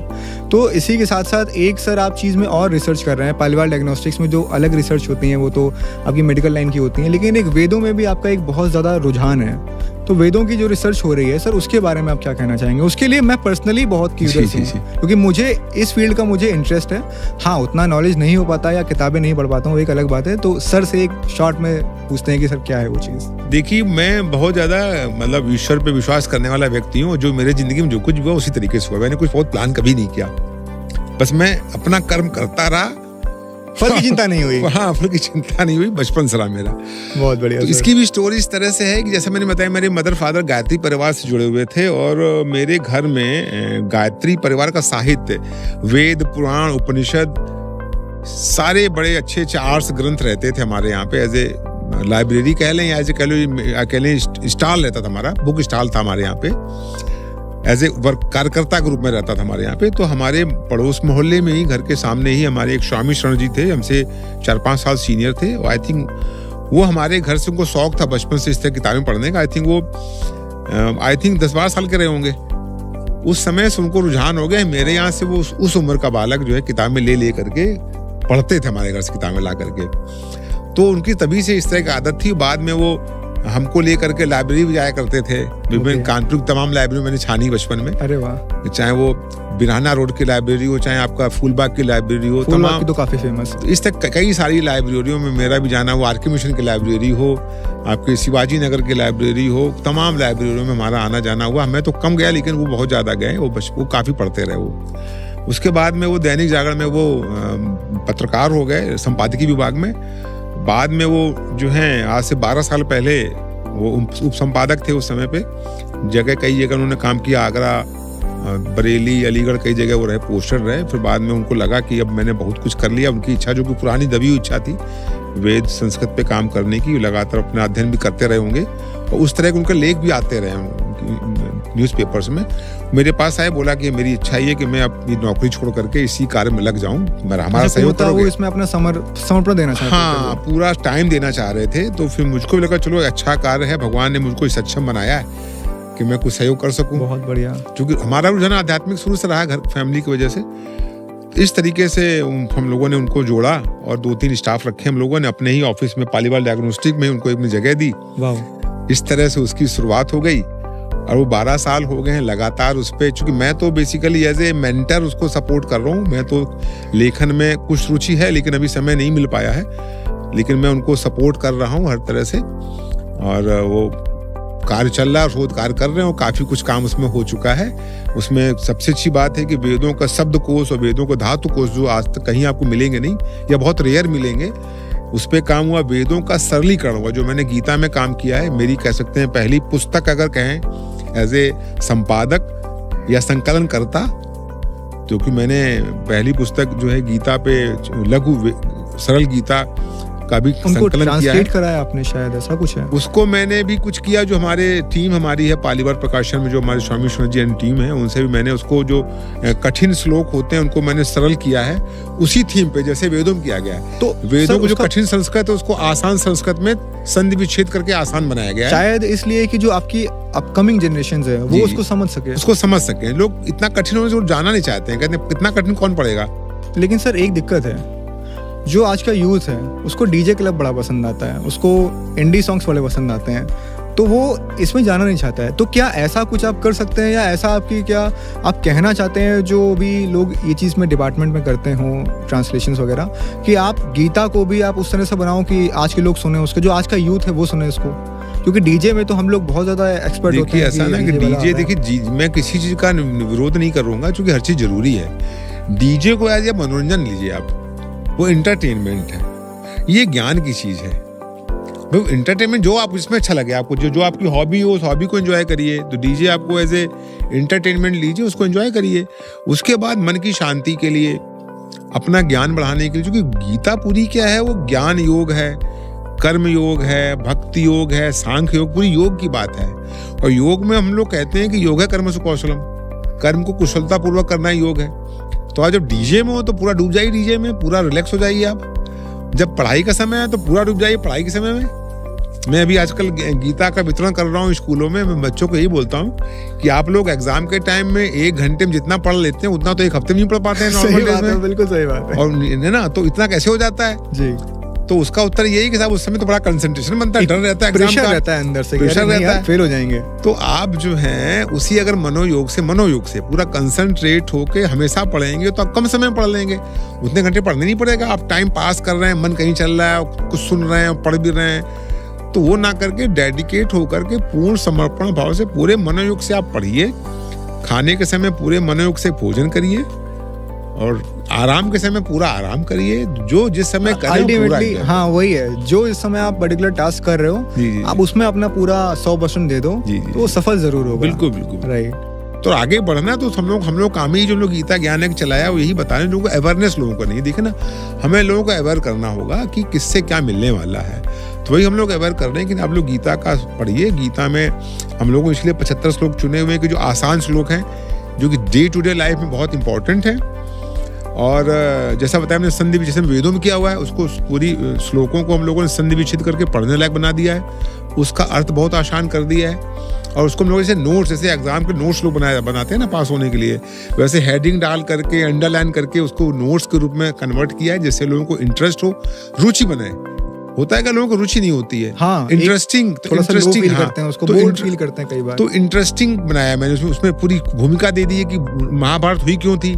तो इसी के साथ साथ एक सर आप चीज़ में और रिसर्च कर रहे हैं। पालीवाल डायग्नोस्टिक्स में जो अलग रिसर्च होती हैं वो तो आपकी मेडिकल लाइन की होती हैं, लेकिन एक वेदों में भी आपका एक बहुत ज़्यादा रुझान है। तो वेदों की जो रिसर्च हो रही है सर, उसके बारे में आप क्या कहना चाहेंगे? उसके लिए मैं पर्सनली बहुत क्यूरियस हूँ, क्योंकि मुझे इस फील्ड का मुझे इंटरेस्ट है। हाँ, उतना नॉलेज नहीं हो पाता या किताबें नहीं पढ़ पाता हूँ, एक अलग बात है। तो सर से एक शॉर्ट में पूछते हैं कि सर क्या है वो चीज़। देखिए, मैं बहुत ज़्यादा मतलब ईश्वर पे विश्वास करने वाला व्यक्ति हूँ। जो मेरे जिंदगी में जो कुछ हुआ उसी तरीके से हुआ, मैंने कुछ बहुत प्लान कभी नहीं किया, बस मैं अपना कर्म करता रहा, फल की चिंता नहीं हुई। हाँ, फल की चिंता नहीं हुई, बचपन से रहा मेरा। बहुत बढ़िया। तो इसकी भी स्टोरी इस तरह से है कि जैसे मैंने बताया, मेरे मदर फादर गायत्री परिवार से जुड़े हुए थे, और मेरे घर में गायत्री परिवार का साहित्य, वेद, पुराण, उपनिषद, सारे बड़े अच्छे आर्ट्स ग्रंथ रहते थे हमारे यहाँ पे। एज ए लाइब्रेरी कह लें या एज ए कह लें स्टॉल रहता था, हमारा बुक स्टॉल था हमारे यहाँ पे, एज ए वर्क कार्यकर्ता के रूप में रहता था हमारे यहाँ पे। तो हमारे पड़ोस मोहल्ले में ही, घर के सामने ही हमारे एक स्वामी शरण जी थे, हमसे 4-5 साल सीनियर थे। आई थिंक वो हमारे घर से, उनको शौक था बचपन से इस तरह किताबें पढ़ने का। आई थिंक वो 10-12 साल के रहे होंगे, उस समय से उनको रुझान हो गया। मेरे यहाँ से वो उस उम्र का बालक जो है किताबें ले करके पढ़ते थे हमारे घर से, किताबें ला करके। तो उनकी तभी से इस तरह की आदत थी। बाद में वो हमको लेकर के लाइब्रेरी भी जाया करते थे। विभिन्न कानपुर की तमाम लाइब्रेरी मैंने छानी बचपन में। अरे वाह। चाहे वो बिरहाना रोड की लाइब्रेरी हो, चाहे आपका फूलबाग की लाइब्रेरी हो, तमाम तो काफी फेमस। इस तक कई सारी लाइब्रेरियों में मेरा भी जाना हो, आर.के. मिशन की लाइब्रेरी हो, आपके शिवाजी नगर की लाइब्रेरी हो, तमाम लाइब्रेरियों में हमारा आना जाना हुआ। मैं तो कम गया, लेकिन वो बहुत ज्यादा गए, वो काफी पढ़ते रहे वो। उसके बाद में वो दैनिक जागरण में वो पत्रकार हो गए, संपादकीय विभाग में। बाद में वो जो है आज से 12 साल पहले वो उप संपादक थे उस समय पे। कई जगह उन्होंने काम किया, आगरा, बरेली, अलीगढ़, कई जगह वो रहे, पोस्टर रहे। फिर बाद में उनको लगा कि अब मैंने बहुत कुछ कर लिया। उनकी इच्छा, जो कि पुरानी दबी हुई इच्छा थी वेद संस्कृत पे काम करने की, लगातार अपना अध्ययन भी करते रहे होंगे और उस तरह के उनके लेख भी आते रहे होंगे न्यूज़पेपर्स में। मेरे पास आए, बोला कि मेरी इच्छा ये कि मैं अपनी नौकरी छोड़ करके इसी कार्य में लग जाऊं, हमारा सहयोग करोगे? वो इसमें अपना समर्पण देना चाहते थे। हाँ, पूरा टाइम देना चाह रहे थे। तो फिर मुझको भी लगा चलो अच्छा कार्य है, भगवान ने मुझको सक्षम बनाया है कि मैं कुछ सहयोग कर सकूं। बहुत बढ़िया। क्योंकि हमारा रुझान आध्यात्मिक शुरू से रहा, घर फैमिली की वजह से। इस तरीके से हम लोगों ने उनको जोड़ा और 2-3 स्टाफ रखे हम लोगों ने अपने ही ऑफिस में, पालीवाल डायग्नोस्टिक में उनको एक जगह दी। वाह। इस तरह से उसकी शुरुआत हो गई और वो 12 साल हो गए हैं लगातार उस पे। चूंकि मैं तो बेसिकली एज ए मेंटर उसको सपोर्ट कर रहा हूँ। मैं तो लेखन में कुछ रुचि है लेकिन अभी समय नहीं मिल पाया है, लेकिन मैं उनको सपोर्ट कर रहा हूँ हर तरह से। और वो कार्य चल रहा है, शोध कार्य कर रहे हैं और काफी कुछ काम उसमें हो चुका है। उसमें सबसे अच्छी बात है कि वेदों का शब्दकोश और वेदों का धातु कोश जो आज तक कहीं आपको मिलेंगे नहीं या बहुत रेयर मिलेंगे, उस पे काम हुआ। वेदों का सरलीकरण हुआ, जो मैंने गीता में काम किया है। मेरी कह सकते हैं पहली पुस्तक अगर कहें एज ए संपादक या संकलन करता, क्योंकि मैंने पहली पुस्तक जो है गीता पे लघु सरल गीता का भी संकलन किया है। कराया आपने शायद, ऐसा कुछ है? उसको मैंने भी कुछ किया। जो हमारे टीम हमारी है पालीवाल प्रकाशन में, जो हमारे स्वामी विश्वनाथ जी टीम है, उनसे भी मैंने उसको जो कठिन श्लोक होते हैं उनको मैंने सरल किया है उसी थीम पे जैसे वेदों में किया गया है। तो वेदों को जो कठिन संस्कृत है उसको आसान संस्कृत में संधि विच्छेद करके आसान बनाया गया है। शायद इसलिए कि जो आपकी अपकमिंग जनरेशन है वो उसको समझ सके। लोग इतना कठिन होने से जाना नहीं चाहते हैं, कहते हैं कितना कठिन कौन पड़ेगा। लेकिन सर एक दिक्कत है, जो आज का यूथ है उसको डीजे क्लब बड़ा पसंद आता है, उसको इंडी सॉन्ग्स बड़े पसंद आते हैं, तो वो इसमें जाना नहीं चाहता है। तो क्या ऐसा कुछ आप कर सकते हैं या ऐसा आपकी क्या आप कहना चाहते हैं जो भी लोग ये चीज़ में डिपार्टमेंट में करते हों, ट्रांसलेशंस वगैरह, कि आप गीता को भी आप उस तरह से बनाओ कि आज के लोग सुने उसके, जो आज का यूथ है वो सुने इसको? क्योंकि डीजे में तो हम लोग बहुत ज़्यादा एक्सपर्ट होते हैं। ऐसा ना कि डीजे, देखिए मैं किसी चीज़ का विरोध नहीं करूँगा, क्योंकि हर चीज़ जरूरी है। डीजे को एज ए मनोरंजन लीजिए आप, वो एंटरटेनमेंट है, ये ज्ञान की चीज है। भाई एंटरटेनमेंट जो आप इसमें अच्छा लगे आपको, जो आपकी हॉबी हो उस हॉबी को एंजॉय करिए। तो डीजे आपको एज ए एंटरटेनमेंट लीजिए, उसको एंजॉय करिए। उसके बाद मन की शांति के लिए, अपना ज्ञान बढ़ाने के लिए, क्योंकि गीता पूरी क्या है, वो ज्ञान योग है, कर्म योग है, भक्ति योग है, सांख्य योग, पूरी योग की बात है। और योग में हम लोग कहते हैं कि योग है कर्म से कौशलम, कर्म को कुशलता पूर्वक करना ही योग है। तो आज जब डीजे में हो तो पूरा डूब जाइए, डीजे में पूरा रिलैक्स हो जाइए आप। जब पढ़ाई का समय है तो पूरा डूब जाइए पढ़ाई के समय में। मैं अभी आजकल गीता का वितरण कर रहा हूँ स्कूलों में। मैं बच्चों को यही बोलता हूँ कि आप लोग एग्जाम के टाइम में 1 घंटे में जितना पढ़ लेते हैं उतना तो 1 हफ्ते में नहीं पढ़ पाते हैं नॉर्मल डेज में। बिल्कुल सही बात है। और है ना, तो इतना कैसे हो जाता है जी? तो उसका उत्तर यही कि साहब उस समय तो बड़ा कंसंट्रेशन बनता है, डर रहता है, प्रेशर रहता है अंदर से, प्रेशर रहता है, फेल हो जाएंगे। तो आप जो है उसी अगर मनोयोग से पूरा कंसंट्रेट होके हमेशा पढ़ेंगे तो आप कम समय में पढ़ लेंगे। उतने घंटे पढ़ने नहीं पड़ेगा। आप टाइम पास कर रहे हैं, मन कहीं चल रहा है, कुछ सुन रहे हैं, पढ़ भी रहे हैं, तो वो ना करके डेडिकेट होकर के पूर्ण समर्पण भाव से पूरे मनोयोग से आप पढ़िए। खाने के समय पूरे मनोयोग से भोजन करिए और आराम के समय पूरा आराम करिए। जो जिस समय अल्टीमेटली हाँ वही है, जो इस समय आप पर्टिकुलर टास्क कर रहे हो आप उसमें अपना पूरा 100% दे दो तो वो सफल जरूर होगा। बिल्कुल बिल्कुल राइट। तो आगे बढ़ना तो हम लोग काम ही जो लोग गीता ज्ञान है चलाया वो यही बताने लोगों को, अवेयरनेस लोगों को नहीं। देखे ना, हमें लोगों को अवेयर करना होगा कि किससे क्या मिलने वाला है, तो वही हम लोग अवेयर कर रहे हैं कि आप लोग गीता का पढ़िए। गीता में हम लोगों को इसलिए 75 श्लोक चुने हुए हैं कि जो आसान श्लोक हैं, जो कि डे टू डे लाइफ में बहुत इंपॉर्टेंट है। और जैसा बताया हमने संधि जैसे वेदों में किया हुआ है, उसको पूरी श्लोकों को हम लोगों ने संधि विच्छेद करके पढ़ने लायक बना दिया है। उसका अर्थ बहुत आसान कर दिया है। और उसको हम लोग जैसे नोट्स, जैसे एग्जाम के नोट्स लोग बनाते हैं ना पास होने के लिए, वैसे हेडिंग डाल करके अंडरलाइन करके उसको नोट्स के रूप में कन्वर्ट किया है, जिससे लोगों को इंटरेस्ट हो, रुचि बने। होता है कि लोगों को रुचि नहीं होती है, हाँ, इंटरेस्टिंग करते हैं उसको, बोर्ड फील करते हैं कई बार। तो इंटरेस्टिंग बनाया मैंने उसमें पूरी भूमिका दे दी है कि महाभारत हुई क्यों थी,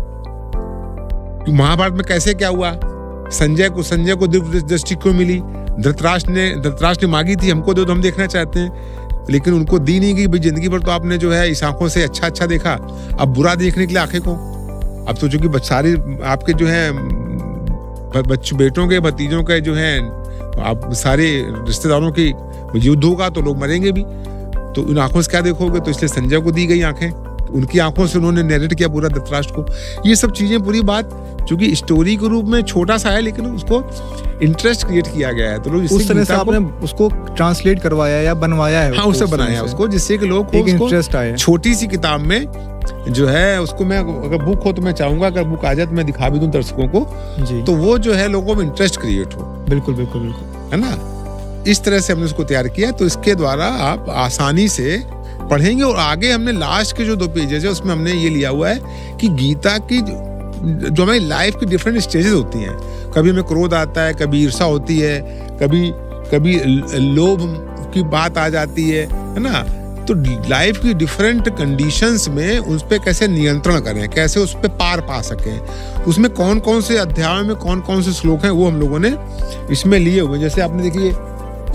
महाभारत में कैसे क्या हुआ, संजय को दिव्य दृष्टि क्यों मिली, धृतराष्ट्र ने मांगी थी हमको दो तो हम देखना चाहते हैं, लेकिन उनको दी नहीं गई। भाई जिंदगी भर तो आपने जो है इस आंखों से अच्छा देखा, अब बुरा देखने के लिए आंखें को। अब तो जो कि सारी आपके जो है बेटों के भतीजों के जो है आप सारे रिश्तेदारों की युद्ध होगा तो लोग मरेंगे भी, तो उन आंखों से क्या देखोगे, तो इसलिए संजय को दी गई आंखें, उनकी आंखों से उन्होंने नैरेट किया पूरा धृतराष्ट्र को। ये सब चीजें पूरी बात चूंकि स्टोरी के रूप में छोटा सा है, लेकिन उसको इंटरेस्ट क्रिएट किया गया है, तो लोग उस तरह से आपने उसको ट्रांसलेट करवाया या बनवाया है। हाँ, उससे बनाया उसको, जिससे कि लोग को इंटरेस्ट आए। छोटी सी किताब में जो है उसको, मैं अगर बुक हो तो मैं चाहूंगा अगर बुक आ जाए तो मैं दिखा भी दूं दर्शकों को जी, तो वो जो है लोगों में इंटरेस्ट क्रिएट हो। बिल्कुल बिल्कुल बिल्कुल, है ना, इस तरह से हमने उसको तैयार किया, तो इसके द्वारा आप आसानी से पढ़ेंगे। और आगे हमने लास्ट के जो 2 पेजेस है उसमें हमने ये लिया हुआ है कि गीता की जो हमारी लाइफ की डिफरेंट स्टेजेस होती हैं, कभी हमें क्रोध आता है, कभी ईर्ष्या होती है, कभी लोभ की बात आ जाती है ना, तो लाइफ की डिफरेंट कंडीशंस में उस पे कैसे नियंत्रण करें, कैसे उस पे पार पा सकें, उसमें कौन कौन से अध्याय में कौन कौन से श्लोक हैं वो हम लोगों ने इसमें लिए हुए। जैसे आपने देखिए,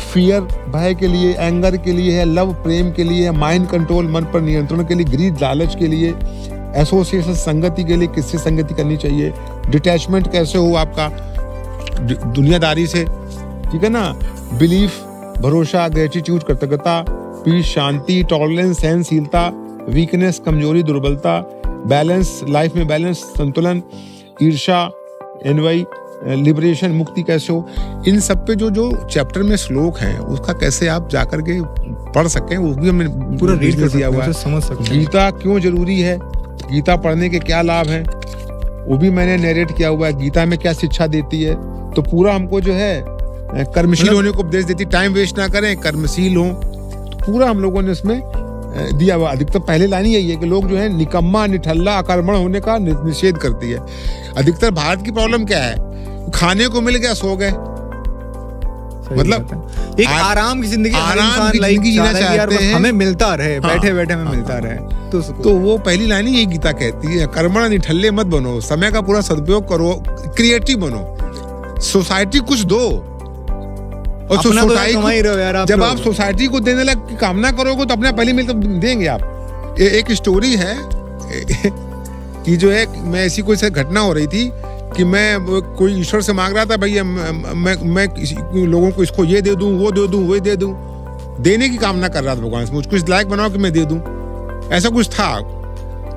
फियर भय के लिए, एंगर के लिए है, लव प्रेम के लिए है, माइंड कंट्रोल मन पर नियंत्रण के लिए, ग्रीड लालच के लिए, एसोसिएशन संगति के लिए किससे संगति करनी चाहिए, डिटैचमेंट कैसे हो आपका दुनियादारी से, ठीक है ना, बिलीफ भरोसा, ग्रेटिट्यूड कृतज्ञता, पीस शांति, टॉलरेंस सहनशीलता, वीकनेस कमजोरी दुर्बलता, बैलेंस लाइफ में बैलेंस संतुलन, ईर्ष्या एनवाई, लिबरेशन मुक्ति कैसे हो। इन सब पे जो चैप्टर में श्लोक हैं उसका कैसे आप जाकर के पढ़ सकें वो भी हमने पूरा रीड कर दिया हुआ है। समझ सकते हैं गीता क्यों जरूरी है, गीता पढ़ने के क्या लाभ हैं वो भी मैंने नरेट किया हुआ है। गीता में क्या शिक्षा देती है, तो पूरा हमको जो है कर्मशील होने को उपदेश देती, टाइम वेस्ट ना करें, कर्मशील हों, तो पूरा हम लोगों ने उसमें दिया हुआ। अधिकतर पहले लाइन यही है कि लोग जो है निकम्मा निठल्ला अकर्मण होने का निषेध करती है। अधिकतर भारत की प्रॉब्लम क्या है, खाने को मिल गया सो गए, मतलब एक आराम की जिंदगी, आराम की जिंदगी जीना चाहते हैं, हमें मिलता रहे, बैठे बैठे हमें मिलता रहे, तो वो पहली लाइन ही यही गीता कहती है, कर्मण निठल्ले मत बनो, समय का पूरा सदुपयोग करो, क्रिएटिव बनो, सोसाइटी कुछ दो। और सोसाइटी जब आप सोसाइटी को देने लग कामना करोगे तो अपने पहले मिलकर देंगे आप। एक स्टोरी है कि जो है, मैं ऐसी कोई घटना हो रही थी कि मैं कोई ईश्वर से मांग रहा था, भैया मैं लोगों को इसको ये दे दूं, वो दे दूं, वो दे दूं, देने की कामना कर रहा था भगवान से, मुझको इस लायक बनाओ कि मैं दे दूं, ऐसा कुछ था।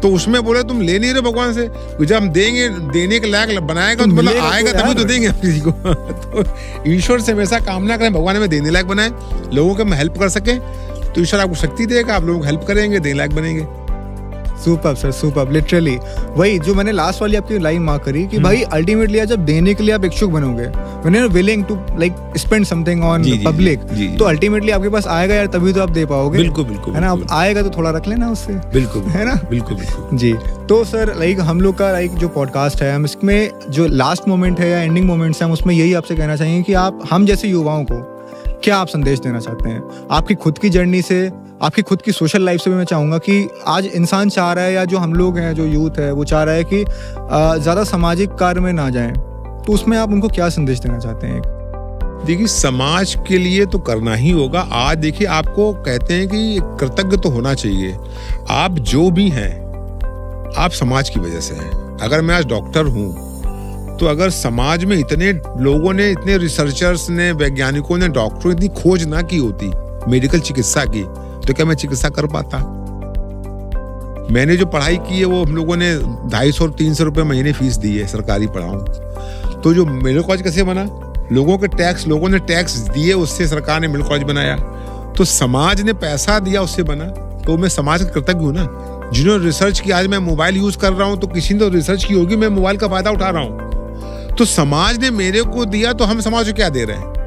तो उसमें बोले तुम ले नहीं रहे भगवान से, जब हम देंगे, देने के लायक बनाएगा तो मतलब आएगा तभी तो देंगे किसी को। तो ईश्वर से हमेशा कामना करें भगवान हमें देने लायक बनाए, लोगों को हम हेल्प कर सके, तो ईश्वर आपको शक्ति देगा, आप लोगों को हेल्प करेंगे, देने लायक बनेंगे। सुपर सर, सुपर, लिटरली वही जो मैंने लास्ट वाली आपकी लाइन मार्क करी कि भाई अल्टीमेटली जब देने के लिए आप इच्छुक बनोगे, when you are willing to like spend something on public, तो अल्टीमेटली आपके पास आएगा यार, तभी तो आप दे पाओगे। बिल्कुल बिल्कुल, है ना, अब आएगा तो थोड़ा रख लेना उससे, बिल्कुल है ना, बिल्कुल बिल्कुल जी। तो सर लाइक हम लोग का लाइक जो पॉडकास्ट है, हम इसमें जो लास्ट मोमेंट है या एंडिंग मोमेंट्स है, हम उसमें यही आपसे कहना चाहेंगे कि आप हम जैसे युवाओं को क्या आप संदेश देना चाहते हैं आपकी खुद की जर्नी से, आपकी खुद की सोशल लाइफ से भी। मैं चाहूँगा कि आज इंसान चाह रहा है, या जो हम लोग हैं, जो यूथ है, वो चाह रहा है कि ज़्यादा सामाजिक कार्य में ना जाएं, तो उसमें आप उनको क्या संदेश देना चाहते हैं? देखिए, समाज के लिए तो करना ही होगा। आज देखिए, आपको कहते हैं कि कृतज्ञ तो होना चाहिए। आप जो भी हैं, आप समाज की वजह से हैं। अगर मैं आज डॉक्टर हूँ, तो अगर समाज में इतने लोगों ने, इतने रिसर्चर्स ने, वैज्ञानिकों ने, डॉक्टरों इतनी खोज ना की होती मेडिकल चिकित्सा की, तो क्या मैं चिकित्सा कर पाता? मैंने जो पढ़ाई की है वो हम लोगों ने 250 और 300 रुपए महीने फीस दी है, सरकारी पढ़ाऊं। तो जो मेडिकल कॉलेज कैसे बना? लोगों ने टैक्स दिए, उससे सरकार ने मेडिकल कॉलेज बनाया। तो समाज ने पैसा दिया, उससे बना। तो मैं समाज का कृतज्ञ हूं ना। जिन्होंने रिसर्च की, आज मैं मोबाइल यूज कर रहा हूं तो किसी ने तो रिसर्च की होगी, मैं मोबाइल का फायदा उठा रहा हूं। तो समाज ने मेरे को दिया, तो हम समाज को क्या दे रहे हैं?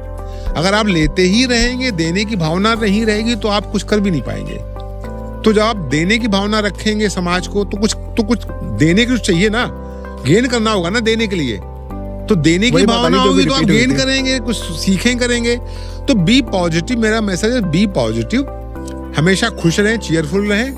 अगर आप लेते ही रहेंगे, देने की भावना नहीं रहेगी, तो आप कुछ कर भी नहीं पाएंगे। तो जब आप देने की भावना रखेंगे समाज को, तो कुछ देने के चाहिए ना, गेन करना होगा ना देने के लिए। तो देने की भावना होगी तो आप गेन करेंगे, कुछ सीखें करेंगे। तो बी पॉजिटिव, मेरा मैसेज है, बी पॉजिटिव, हमेशा खुश रहें, चीयरफुल रहें,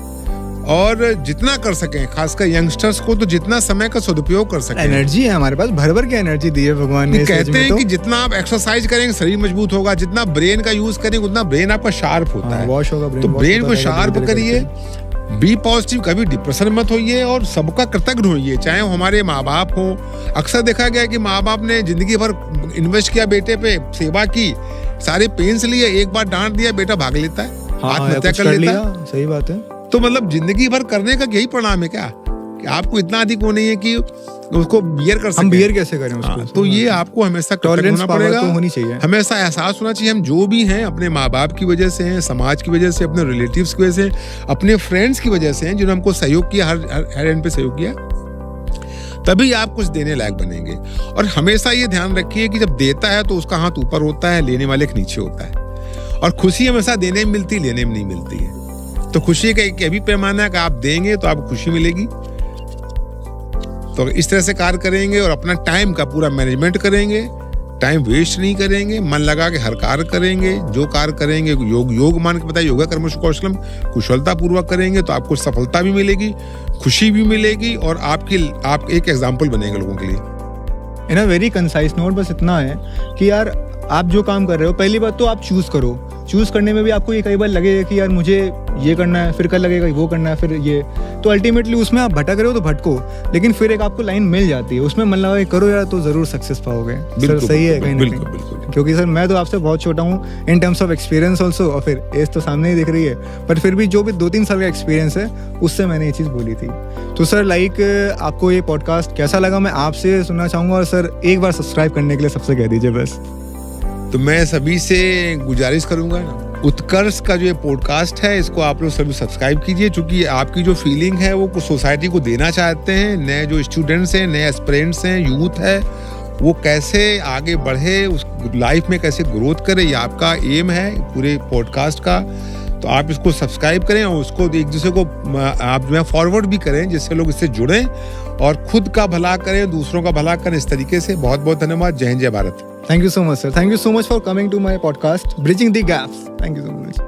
और जितना कर सकें, खासकर यंगस्टर्स को तो जितना समय का सदुपयोग कर सकें। एनर्जी है हमारे पास, भर भर की एनर्जी दी है भगवान ने। कहते हैं कि जितना आप एक्सरसाइज करेंगे शरीर मजबूत होगा, जितना ब्रेन का यूज करेंगे उतना ब्रेन आपका शार्प होता है। वॉश होगा ब्रेन, तो ब्रेन को शार्प करिए, बी पॉजिटिव, कभी डिप्रेशन मत होइए और सबका कृतज्ञ होइए, चाहे वो हमारे माँ बाप हो। अक्सर देखा गया है कि माँ बाप ने जिंदगी भर इन्वेस्ट किया बेटे पे, सेवा की, सारे पेन्स लिए, एक बार डांट दिया बेटा भाग लेता है, आत्महत्या कर लेता है। सही बात है। तो मतलब जिंदगी भर करने का यही परिणाम है क्या, कि आपको इतना अधिक वो नहीं है कि उसको बियर कर सके। हम बियर कैसे करें उसको? तो ये आपको हमेशा टॉलरेंस होना पड़ेगा, तो होनी चाहिए, हमेशा एहसास होना चाहिए हम जो भी हैं अपने माँ बाप की वजह से हैं, समाज की वजह से, अपने रिलेटिव्स की वजह से, अपने फ्रेंड्स की वजह से हैं जिन्होंने हमको सहयोग किया, हर एंड पे सहयोग किया, तभी आप कुछ देने लायक बनेंगे। और हमेशा ये ध्यान रखिए कि जब देता है तो उसका हाथ ऊपर होता है, लेने वाले के नीचे होता है। और खुशी हमेशा देने में मिलती, लेने में नहीं मिलती है। तो खुशी का एक भी पैमाना है कि आप देंगे तो आपको खुशी मिलेगी। तो इस तरह से कार्य करेंगे और अपना टाइम का पूरा मैनेजमेंट करेंगे, टाइम वेस्ट नहीं करेंगे, मन लगा के हर कार्य करेंगे, जो कार्य करेंगे योग मान के बताइए, योगा कर्मसु कौशलम, कुशलता पूर्वक करेंगे तो आपको सफलता भी मिलेगी, खुशी भी मिलेगी और आप एक एग्जाम्पल बनेंगे लोगों के लिए। इन अ वेरी कंसाइज नोट बस इतना है कि यार आप जो काम कर रहे हो, पहली बात तो आप चूज करो। चूज करने में भी आपको ये कई बार लगेगा कि यार मुझे ये करना है, फिर कल लगेगा वो करना है, फिर ये, तो अल्टीमेटली उसमें आप भटक रहे हो तो भटको, लेकिन फिर एक आपको लाइन मिल जाती है, उसमें मन लगा के करो यार तो जरूर सक्सेस पाओगे। सर सही है कहीं ना कहीं, क्योंकि सर मैं तो आपसे बहुत छोटा हूँ in terms of experience also, और फिर एज तो सामने ही दिख रही है, पर फिर भी जो भी 2-3 साल का एक्सपीरियंस है उससे मैंने ये चीज़ बोली थी। तो सर लाइक आपको ये पॉडकास्ट कैसा लगा मैं आपसे सुनना चाहूँगा, और सर एक बार सब्सक्राइब करने के लिए सबसे कह दीजिए बस। तो मैं सभी से गुजारिश करूंगा ना, उत्कर्ष का जो ये पॉडकास्ट है इसको आप लोग सभी सब्सक्राइब कीजिए, क्योंकि आपकी जो फीलिंग है वो सोसाइटी को देना चाहते हैं। नए जो स्टूडेंट्स हैं, नए एस्पिरेंट्स हैं, यूथ है, वो कैसे आगे बढ़े, उस लाइफ में कैसे ग्रोथ करे, ये आपका एम है पूरे पॉडकास्ट का। तो आप इसको सब्सक्राइब करें और उसको एक दूसरे को आप जो है फॉरवर्ड भी करें, जिससे लोग इससे जुड़ें और खुद का भला करें, दूसरों का भला करें। इस तरीके से बहुत बहुत धन्यवाद। जय हिंद, जय Bharat. Thank you so much, sir. Thank you so much for coming to my podcast, Bridging the Gaps. Thank you so much.